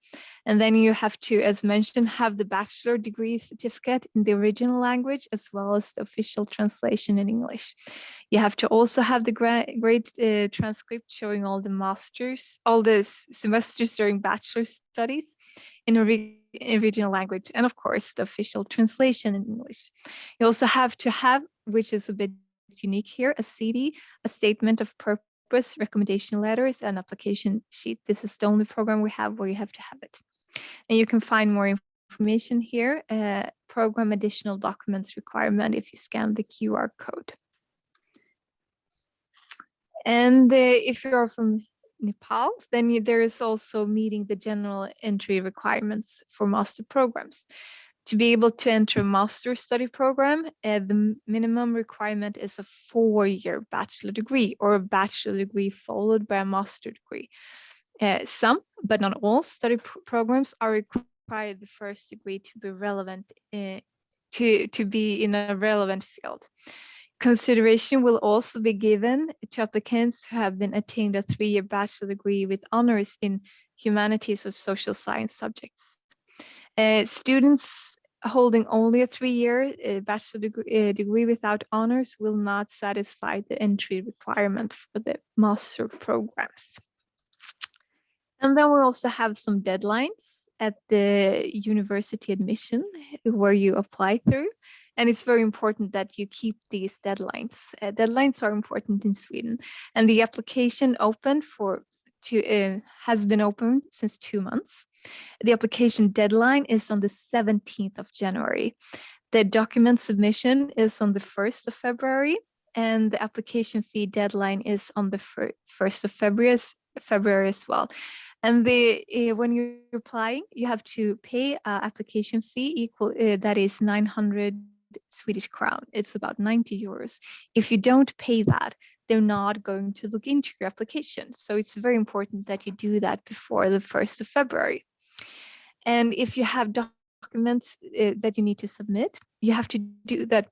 And then you have to, as mentioned, have the bachelor degree certificate in the original language as well as the official translation in English. You have to also have the grade transcript showing all the semesters during bachelor studies in original language, and of course the official translation in English. You also have to have, which is a bit unique here, a CD, a statement of purpose, recommendation letters, and application sheet. This is the only program we have where you have to have it. And you can find more information here, program additional documents requirement if you scan the QR code. And if you are from Nepal, then there is also meeting the general entry requirements for master programs. To be able to enter a master study program, the minimum requirement is a 4-year bachelor degree or a bachelor degree followed by a master degree. Some, but not all, study programs are required the first degree to be relevant, to be in a relevant field. Consideration will also be given to applicants who have been attained a 3-year bachelor degree with honors in humanities or social science subjects. Students holding only a 3-year bachelor degree without honors will not satisfy the entry requirement for the master programs. And then we also have some deadlines at the university admission where you apply through. And it's very important that you keep these deadlines. Deadlines are important in Sweden. And the application has been open since 2 months. The application deadline is on the 17th of January. The document submission is on the 1st of February, and the application fee deadline is on the 1st of February as well. And when you're applying, you have to pay application fee equal, that is 900 Swedish crown. It's about 90 euros. If you don't pay that, they're not going to look into your application. So it's very important that you do that before the 1st of February. And if you have documents that you need to submit, you have to do that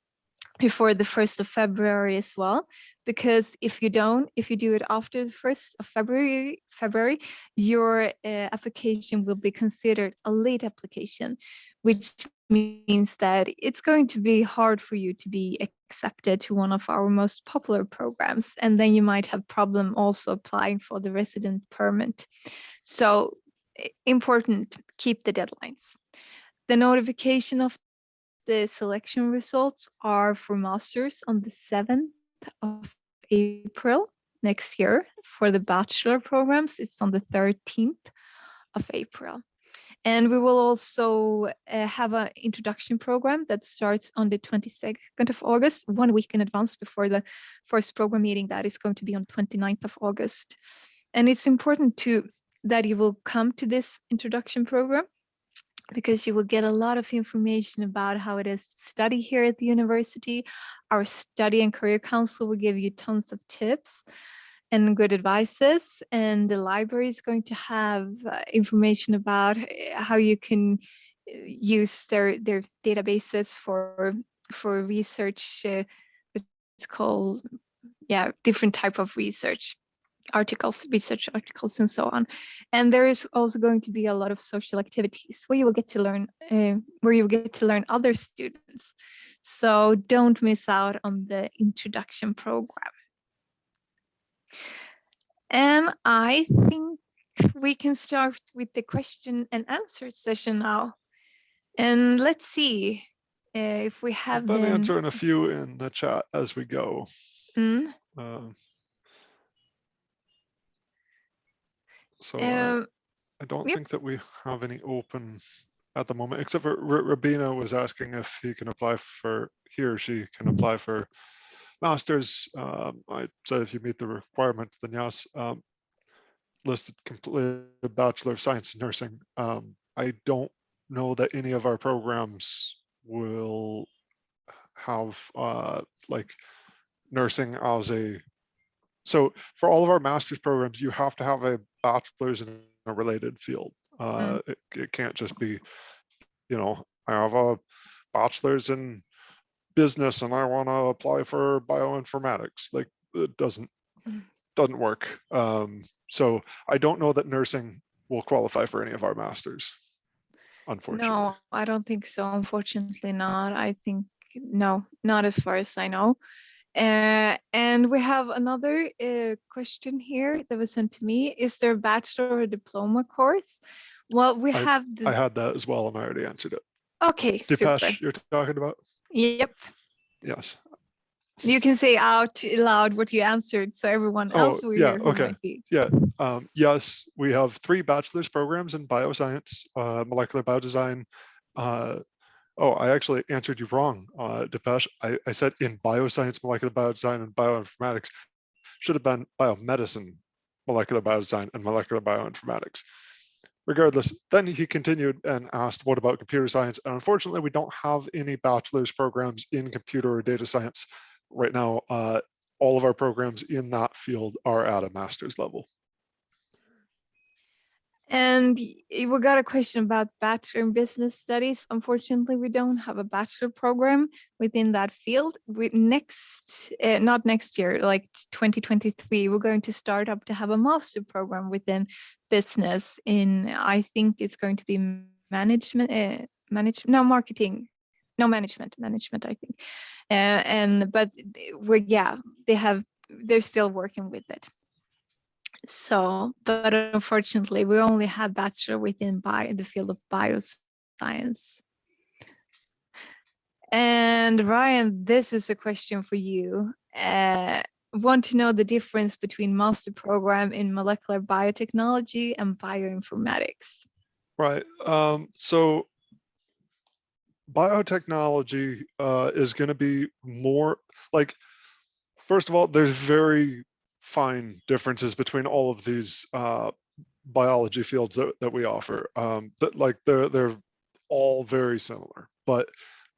before the 1st of February as well, because if you do it after the 1st of February, your application will be considered a late application, which means that it's going to be hard for you to be accepted to one of our most popular programs. And then you might have problem also applying for the resident permit. So important, keep the deadlines. The notification of the selection results are for masters on the 7th of April next year. For the bachelor programs, it's on the 13th of April. And we will also have an introduction program that starts on the 22nd of August, 1 week in advance before the first program meeting that is going to be on 29th of August. And it's important that you will come to this introduction program, because you will get a lot of information about how it is to study here at the university. Our study and career council will give you tons of tips and good advices, and the library is going to have information about how you can use their databases for research. It's called, yeah, different type of research articles, and so on. And there is also going to be a lot of social activities where you will get to learn other students. So don't miss out on the introduction program. And I think we can start with the question and answer session now. And let's see if we have I've been them. answering a few in the chat as we go. I don't think that we have any open at the moment, except for Rabina was asking if he or she can apply for masters. I said if you meet the requirements, then yes. Listed completed Bachelor of Science in Nursing. I don't know that any of our programs will have like nursing as a, so for all of our master's programs, you have to have a bachelor's in a related field. It can't just be, I have a bachelor's in business and I want to apply for bioinformatics. Like, it doesn't work. So I don't know that nursing will qualify for any of our masters, unfortunately. No, I don't think so. Unfortunately not. I think, no, not as far as I know. And we have another question here that was sent to me. Is there a bachelor or diploma course? Well, we have I had that as well, and I already answered it. Okay, super. Dipesh, you're talking about? Yep. Yes. You can say out loud what you answered, so everyone else will hear who might be. Yeah. Yes, we have 3 bachelor's programs in bioscience, molecular biodesign. I actually answered you wrong, Dipesh. I said in bioscience, molecular biodesign, and bioinformatics. Should have been biomedicine, molecular biodesign, and molecular bioinformatics. Regardless, then he continued and asked, what about computer science? And unfortunately, we don't have any bachelor's programs in computer or data science right now. All of our programs in that field are at a master's level. And we got a question about Bachelor in Business Studies. Unfortunately, we don't have a bachelor program within that field. Not next year, like 2023, we're going to start up to have a master program within business in, I think it's going to be management, I think. But they're still working with it. So, but unfortunately, we only have bachelor within the field of bioscience. And Ryan, this is a question for you. Want to know the difference between master program in molecular biotechnology and bioinformatics? Right. So biotechnology is going to be more like, first of all, there's very fine differences between all of these biology fields that we offer. They're all very similar, but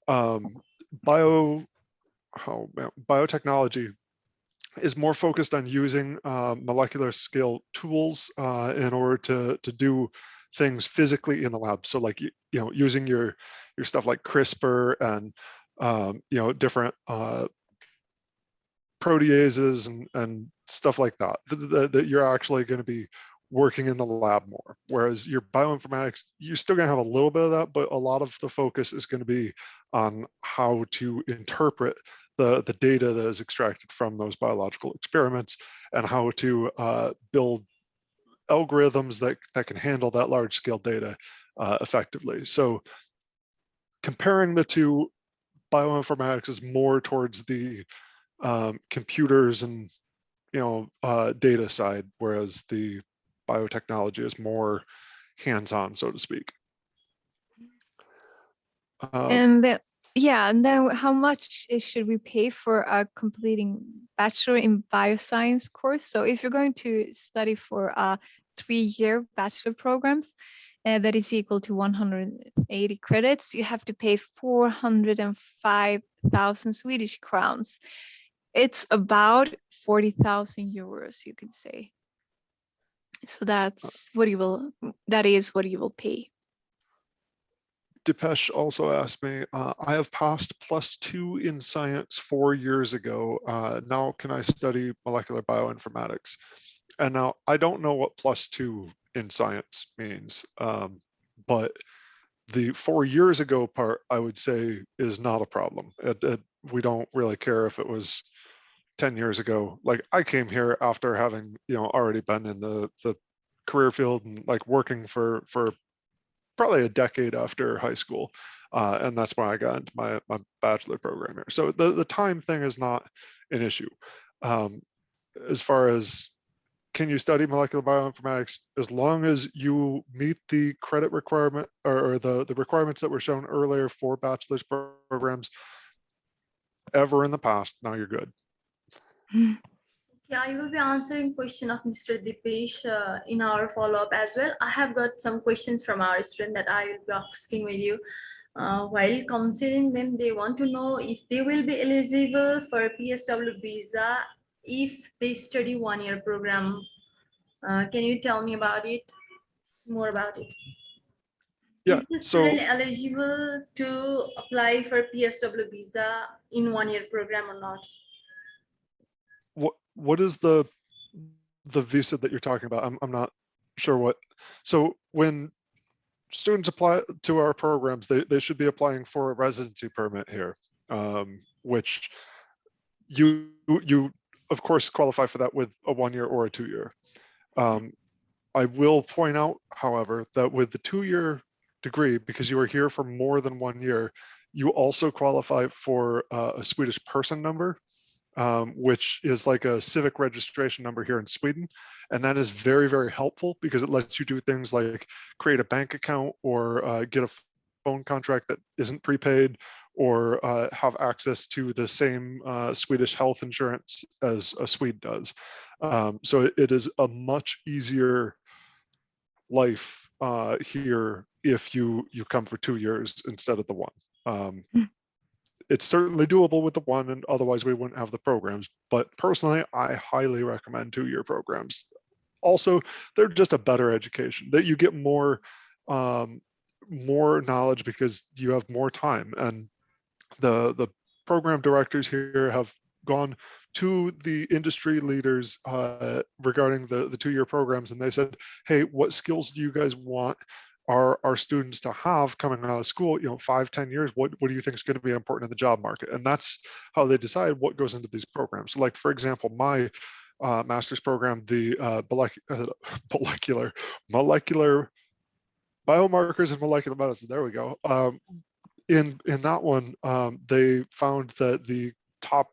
biotechnology is more focused on using molecular scale tools in order to do things physically in the lab. So like, using your stuff like CRISPR and different proteases and stuff like that, that you're actually going to be working in the lab more. Whereas your bioinformatics, you're still going to have a little bit of that, but a lot of the focus is going to be on how to interpret the data that is extracted from those biological experiments, and how to build algorithms that can handle that large scale data effectively. So comparing the two, bioinformatics is more towards the computers and data side, whereas the biotechnology is more hands-on, so to speak. And then, yeah, and then how much should we pay for completing Bachelor in Bioscience course? So if you're going to study for a 3-year Bachelor programs, that is equal to 180 credits, you have to pay 405,000 Swedish crowns. It's about 40,000 euros, you could say. So that is what you will pay. Dipesh also asked me, I have passed +2 in science 4 years ago. Now can I study molecular bioinformatics? And now I don't know what +2 in science means, but the 4 years ago part, I would say, is not a problem. We don't really care if it was 10 years ago. Like, I came here after having, already been in the career field and like working for probably a decade after high school. And that's when I got into my bachelor program here. So the time thing is not an issue. As far as can you study molecular bioinformatics, as long as you meet the credit requirement or the requirements that were shown earlier for bachelor's programs ever in the past, now you're good. Yeah, I will be answering question of Mr. Dipesh in our follow-up as well. I have got some questions from our student that I will be asking with you. While considering them, they want to know if they will be eligible for Psw Visa if they study 1-year program. Can you tell me about it? More about it? Yeah, Is the so student eligible to apply for Psw Visa in 1-year program or not? what is the visa that you're talking about? I'm not sure what. So when students apply to our programs, they should be applying for a residency permit here, which you of course qualify for that with a 1-year or a 2-year. I will point out, however, that with the 2-year degree, because you are here for more than 1 year, you also qualify for a Swedish person number, which is like a civic registration number here in Sweden. And that is very, very helpful because it lets you do things like create a bank account or get a phone contract that isn't prepaid, or have access to the same Swedish health insurance as a Swede does. So it is a much easier life here if you come for 2 years instead of the 1. It's certainly doable with the 1, and otherwise we wouldn't have the programs. But personally, I highly recommend 2-year programs. Also, they're just a better education, that you get more knowledge because you have more time. And the program directors here have gone to the industry leaders regarding the 2-year programs, and they said, hey, what skills do you guys want our students to have coming out of school, 5-10 years? What do you think is going to be important in the job market? And that's how they decide what goes into these programs. So like, for example, my master's program, the molecular biomarkers and molecular medicine, there we go. In that one, they found that the top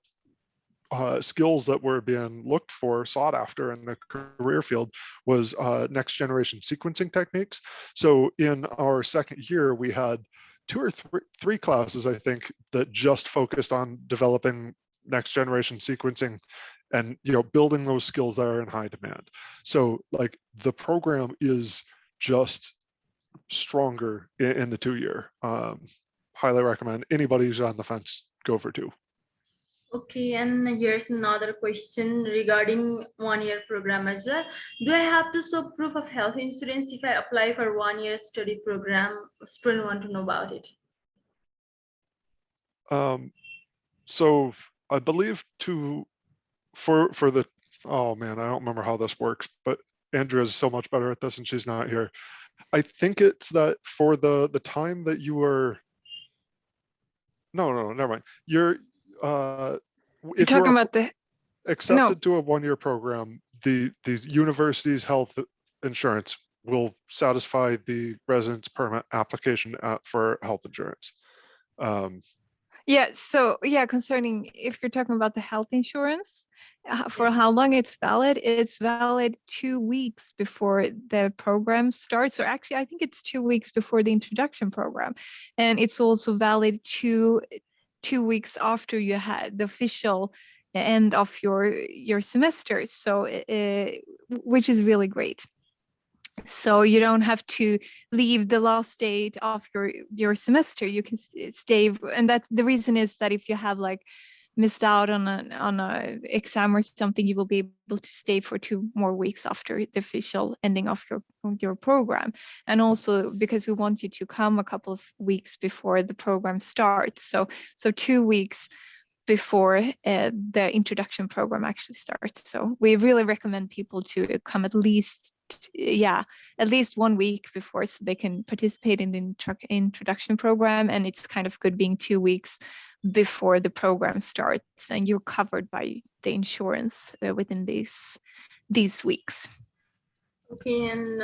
skills that were being looked for, sought after in the career field, was next generation sequencing techniques. So in our second year, we had 2 or 3 classes, I think, that just focused on developing next generation sequencing and building those skills that are in high demand. So like, the program is just stronger in the 2-year. Highly recommend anybody who's on the fence, go for 2. Okay, and here's another question regarding 1-year program as well. Do I have to show proof of health insurance if I apply for 1-year study program? Student want to know about it. So I believe for the, oh man, I don't remember how this works, but Andrea is so much better at this and she's not here. I think it's that for the time that you were, no, never mind. You're if talking you're about the accepted to a 1-year program, the university's health insurance will satisfy the residence permit application for health insurance. Yeah, so yeah, concerning if you're talking about the health insurance, for Yeah. how long it's valid 2 weeks before the program starts, or actually I think it's 2 weeks before the introduction program. And it's also valid 2 weeks after you had the official end of your semester. So which is really great. So you don't have to leave the last date of your semester. You can stay, and that the reason is that if you have like missed out on a exam or something, you will be able to stay for 2 more weeks after the official ending of your program. And also because we want you to come a couple of weeks before the program starts. So 2 weeks before the introduction program actually starts. So we really recommend people to come at least 1 week before, so they can participate in the introduction program. And it's kind of good being 2 weeks before the program starts, and you're covered by the insurance within these weeks. Okay, and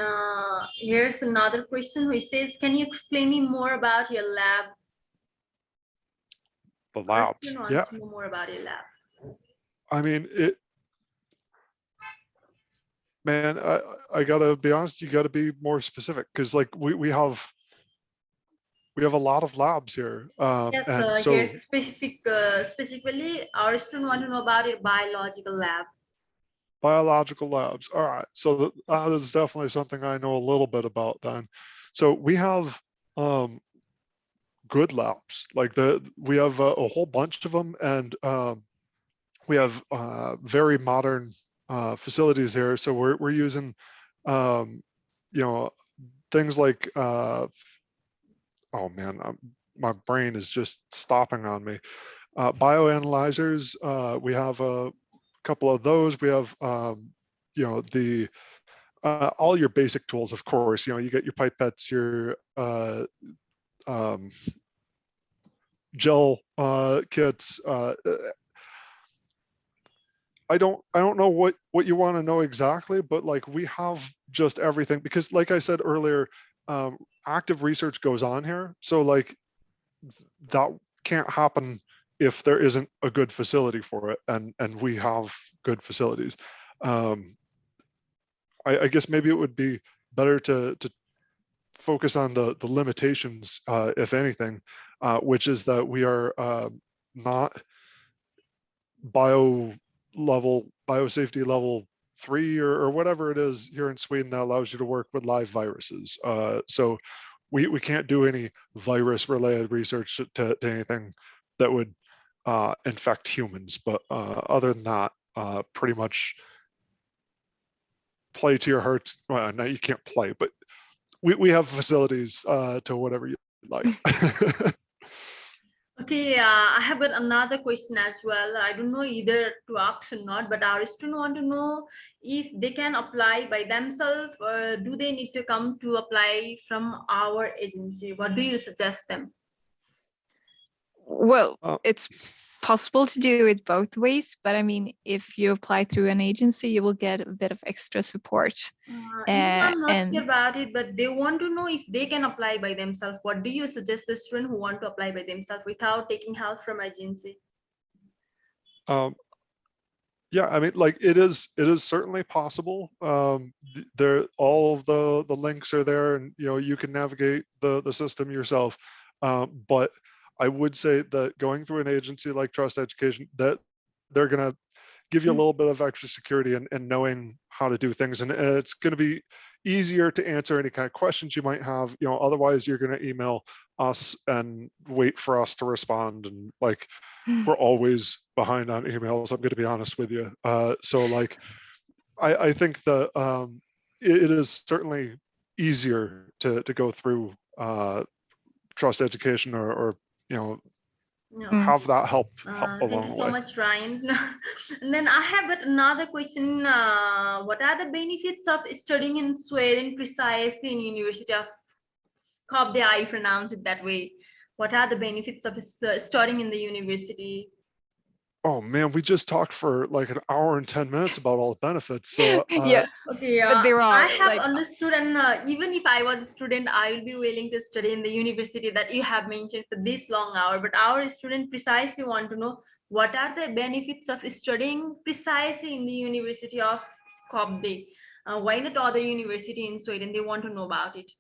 here's another question which says, can you explain me more about your lab? The Our labs. student Yeah. wants to know more about your lab. I mean, man, I gotta be honest, you gotta be more specific, because like we have a lot of labs here. Yes, And so here's specifically, our student want to know about your biological lab. biological labs. All right. So that is definitely something I know a little bit about then. So we have good labs, like we have a whole bunch of them, and we have very modern facilities here. So we're using things like oh man, my brain is just stopping on me. Bioanalyzers, we have a couple of those. We have the all your basic tools, of course. You get your pipettes, your gel kits. I don't know what you want to know exactly, but like we have just everything, because like I said earlier, active research goes on here. So like that can't happen if there isn't a good facility for it, and we have good facilities. I guess maybe it would be better to focus on the limitations, if anything, which is that we are not biosafety level 3 or whatever it is here in Sweden that allows you to work with live viruses. So we can't do any virus related research to anything that would infect humans. But other than that, pretty much play to your heart. Well, no, you can't play, but we have facilities to whatever you like. Okay, I have got another question as well. I don't know either to ask or not, but our students want to know if they can apply by themselves, or do they need to come to apply from our agency? What do you suggest them? Well, it's possible to do it both ways, but I mean, if you apply through an agency, you will get a bit of extra support. I'm not And sure about it, but they want to know if they can apply by themselves. What do you suggest the student who want to apply by themselves without taking help from agency? Yeah, I mean, like it is certainly possible. There, all of the links are there, and you can navigate the system yourself. But I would say that going through an agency like Trust Education, that they're gonna give you a little bit of extra security and knowing how to do things, and it's going to be easier to answer any kind of questions you might have. Otherwise you're going to email us and wait for us to respond, and like we're always behind on emails, I'm going to be honest with you. So like I think that it is certainly easier to go through Trust Education, or No. have that help Thank along you the so way. much, Ryan. And then I have got another question. What are the benefits of studying in Sweden, precisely in University of Skopje? I pronounce it that way. What are the benefits of studying in the university? Oh man, we just talked for like an hour and 10 minutes about all the benefits. So Yeah, Okay, but there I are have like understood, and even if I was a student, I will be willing to study in the university that you have mentioned for this long hour. But our students precisely want to know what are the benefits of studying precisely in the University of Skopje. Why not other university in Sweden? They want to know about it.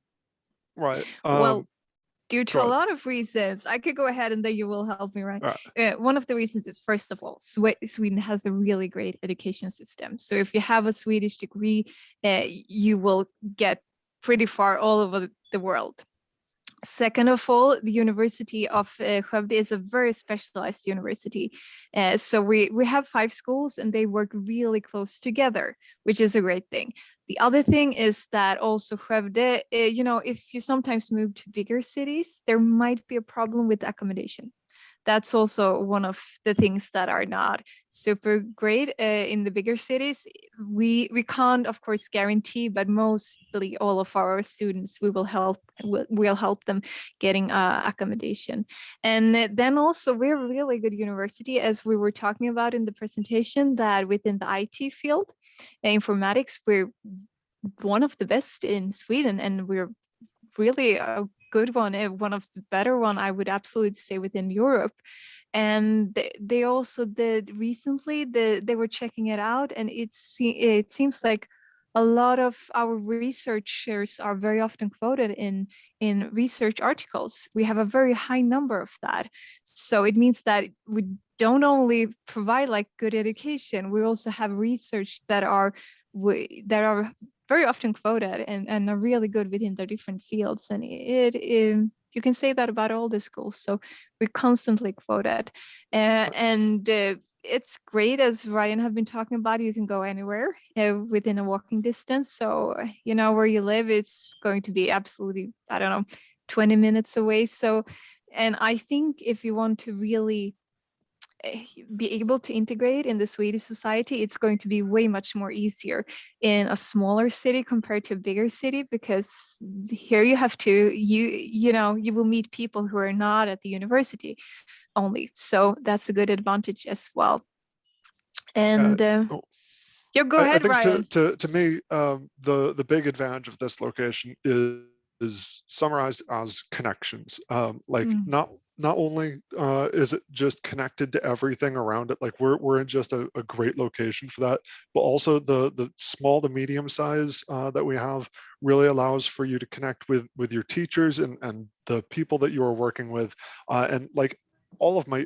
right. well, due to Go a ahead. lot of reasons. I could go ahead and then you will help me, right? Right. One of the reasons is, first of all, Sweden has a really great education system. So if you have a Swedish degree, you will get pretty far all over the world. Second of all, the University of Skövde is a very specialized university. So we have 5 schools and they work really close together, which is a great thing. The other thing is that also Skövde, if you sometimes move to bigger cities, there might be a problem with accommodation. That's also one of the things that are not super great in the bigger cities. We can't, of course, guarantee, but mostly all of our students, we'll help them getting accommodation. And then also we're a really good university, as we were talking about in the presentation, that within the IT field, informatics, we're one of the best in Sweden, and we're really a good one, one of the better one, I would absolutely say, within Europe. And they also did recently, they were checking it out, and it seems like a lot of our researchers are very often quoted in research articles. We have a very high number of that. So it means that we don't only provide like good education, we also have research that are very often quoted and are really good within their different fields. And you can say that about all the schools. So we constantly quoted. It's great, as Ryan have been talking about, you can go anywhere within a walking distance. So where you live, it's going to be absolutely, I don't know, 20 minutes away. So, and I think if you want to really be able to integrate in the Swedish society, it's going to be way much more easier in a smaller city compared to a bigger city, because here you have to you will meet people who are not at the university only. So that's a good advantage as well. And Oh, yeah, go I ahead, think Ryan. to me, the big advantage of this location is summarized as connections. Like Mm. not only is it just connected to everything around it, like we're in just a great location for that, but also the small to medium size that we have really allows for you to connect with your teachers and the people that you are working with, and like all of my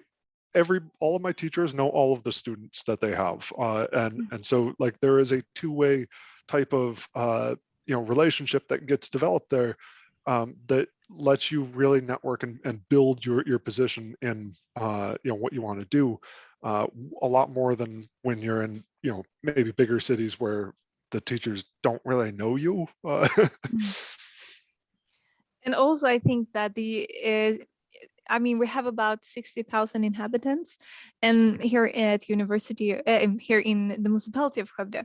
all of my teachers know all of the students that they have, and so like there is a two-way type of relationship that gets developed there, that lets you really network and build your position in what you want to do, a lot more than when you're in maybe bigger cities where the teachers don't really know you. Mm. And also I think that we have about 60,000 inhabitants, and here at university, here in the municipality of Skövde,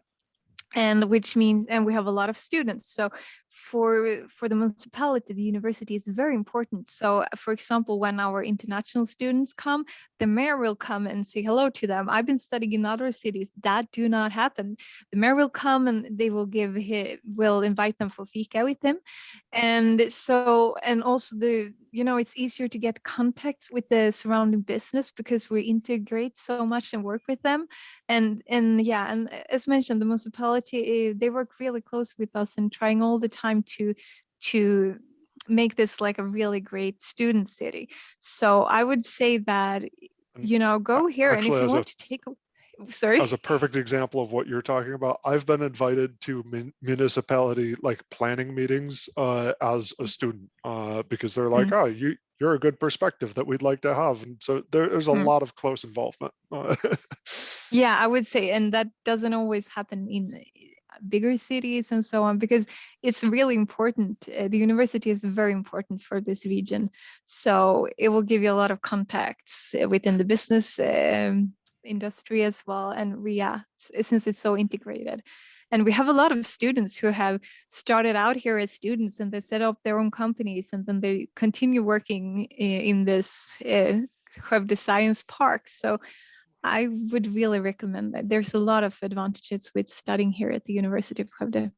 and which means, and we have a lot of students. So for the municipality, the university is very important. So for example, when our international students come, the mayor will come and say hello to them. I've been studying in other cities, that do not happen. The mayor will come and they will invite them for fika with him. And so, and also it's easier to get contacts with the surrounding business because we integrate so much and work with them. And yeah, and as mentioned, the municipality, they work really close with us and trying all the time to make this like a really great student city. So I would say that go here, and if Actually, you want to sorry. as a perfect example of what you're talking about, I've been invited to municipality like planning meetings as a student, because they're like, oh, you're a good perspective that we'd like to have, and so there's a lot of close involvement. Yeah, I would say, and that doesn't always happen in bigger cities and so on, because it's really important. The university is very important for this region, so it will give you a lot of contacts within the business industry as well. And since it's so integrated, and we have a lot of students who have started out here as students and they set up their own companies, and then they continue working in this Skövde Science Park. So I would really recommend that. There's a lot of advantages with studying here at the University of Skövde.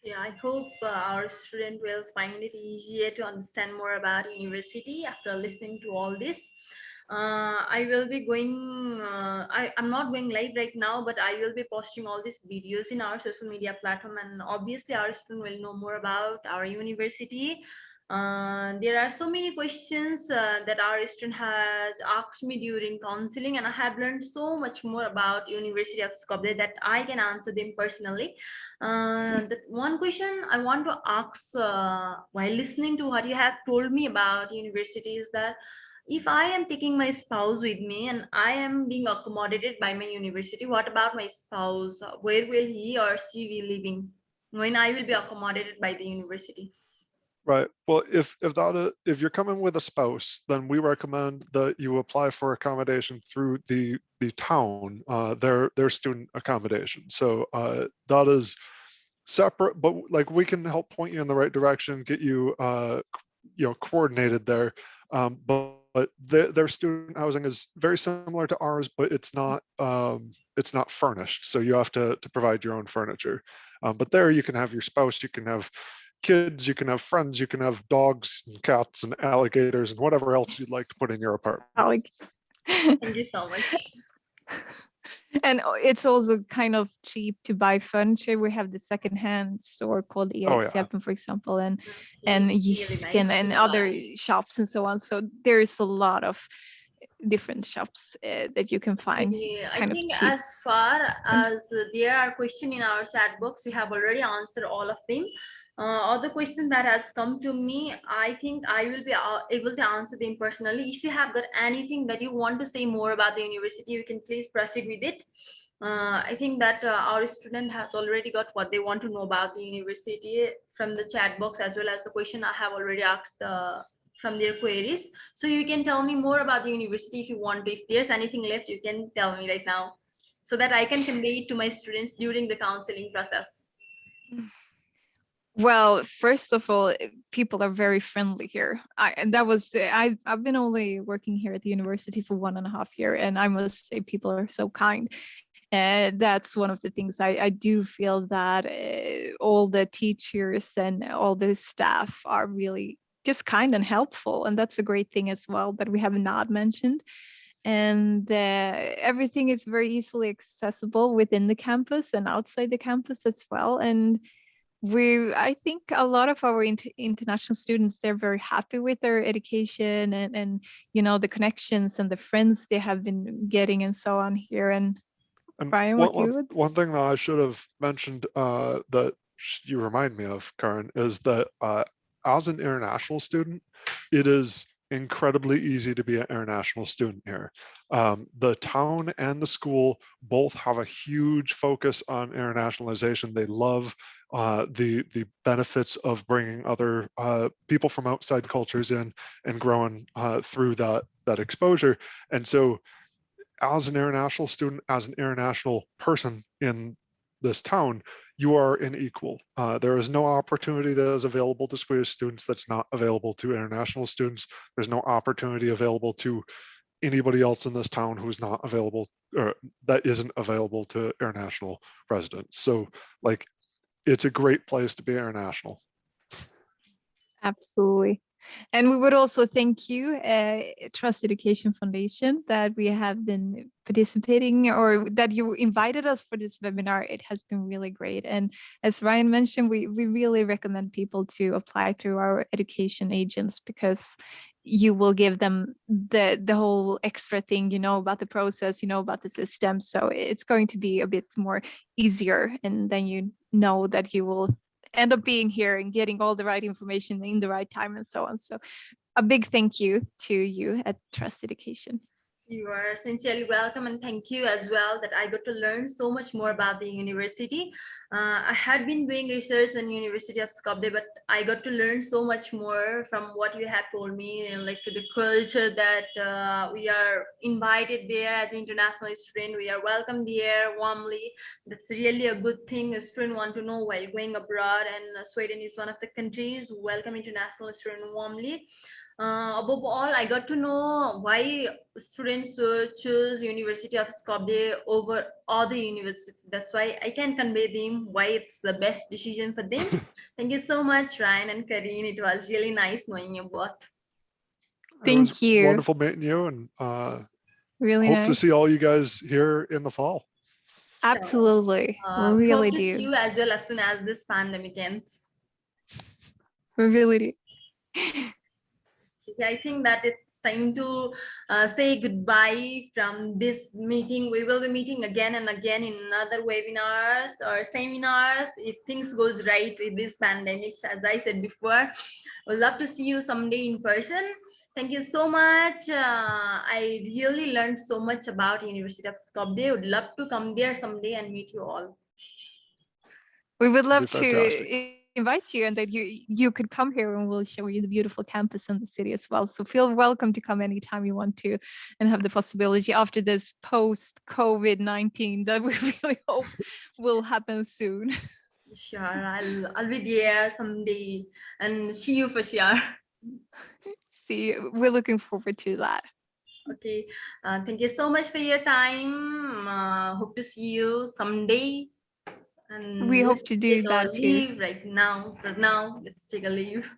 Yeah, I hope our student will find it easier to understand more about university after listening to all this. I will be going, I'm not going live right now, but I will be posting all these videos in our social media platform, and obviously our student will know more about our university. There are so many questions that our student has asked me during counseling, and I have learned so much more about University of Skopje that I can answer them personally. The one question I want to ask while listening to what you have told me about university is that if I am taking my spouse with me and I am being accommodated by my university, what about my spouse? Where will he or she be living when I will be accommodated by the university? Right. Well, if you're coming with a spouse, then we recommend that you apply for accommodation through the town, their student accommodation. So that is separate, but like we can help point you in the right direction, get you coordinated there. But their student housing is very similar to ours, but it's not furnished. So you have to provide your own furniture. But there you can have your spouse, you can have kids, you can have friends, you can have dogs and cats and alligators and whatever else you'd like to put in your apartment. Thank you so much. And it's also kind of cheap to buy furniture. We have the secondhand store called Oh yeah. Erikshjälpen, for example, and Really Jysken nice and to other know. shops and so on. So there's a lot of different shops that you can find Yeah, I kind of think cheap. as far And as there are questions in our chat box, we have already answered all of them. All the questions that has come to me, I think I will be able to answer them personally. If you have got anything that you want to say more about the university, you can please proceed with it. I think that our student has already got what they want to know about the university from the chat box, as well as the question I have already asked from their queries. So you can tell me more about the university if you want to. If there's anything left, you can tell me right now so that I can convey it to my students during the counseling process. well, first of all, people are very friendly here. I've been only working here at the university for 1.5 years, and I must say people are so kind. That's one of the things I do feel that all the teachers and all the staff are really just kind and helpful, and that's a great thing as well that we have not mentioned. And everything is very easily accessible within the campus and outside the campus as well. And I think a lot of our international students, they're very happy with their education and the connections and the friends they have been getting and so on here. And And Brian, what you would? one thing that I should have mentioned that you remind me of, Karen, is that as an international student, it is incredibly easy to be an international student here. The town and the school both have a huge focus on internationalization. They love the benefits of bringing other people from outside cultures in and growing through that exposure. And so as an international student, as an international person in this town, you are an equal. There is no opportunity that is available to Swedish students that's not available to international students. There's no opportunity available to anybody else in this town who's not available or that isn't available to international residents. So like, it's a great place to be international. Absolutely. And we would also thank you, Trust Education Foundation, that we have been participating or that you invited us for this webinar. It has been really great. And as Ryan mentioned, we really recommend people to apply through our education agents because you will give them the whole extra thing, about the process, about the system. So it's going to be a bit more easier. And then you know that you will end up being here and getting all the right information in the right time and so on. So a big thank you to you at Trust Education. You are sincerely welcome, and thank you as well that I got to learn so much more about the university. I had been doing research in University of Skopje, but I got to learn so much more from what you have told me, like the culture that we are invited there as an international student. We are welcomed there warmly. That's really a good thing a student want to know while going abroad, and Sweden is one of the countries who welcome international students warmly. Above all, I got to know why students choose University of Skopje over other universities. That's why I can convey them why it's the best decision for them. Thank you so much, Ryan and Karine. It was really nice knowing you both. It was Thank you. wonderful meeting you, and Really hope to nice. see all you guys here in the fall. Sure. Absolutely. We We really hope to see do. you as well as soon as this pandemic ends. We really do. I think that it's time to say goodbye from this meeting. We will be meeting again and again in other webinars or seminars if things goes right with this pandemics. As I said before, we'd love to see you someday in person. Thank you so much. I really learned so much about University of Skopje. Would love to come there someday and meet you all. We would It'd be love to fantastic. invite you, and that you could come here, and we'll show you the beautiful campus and the city as well. So feel welcome to come anytime you want to, and have the possibility after this post COVID-19 that we really hope will happen soon. Sure, I'll be there someday and see you for sure. See, we're looking forward to that. Okay, thank you so much for your time. Hope to see you someday. And We hope let's to do take a that too. leave right now. For now, let's take a leave.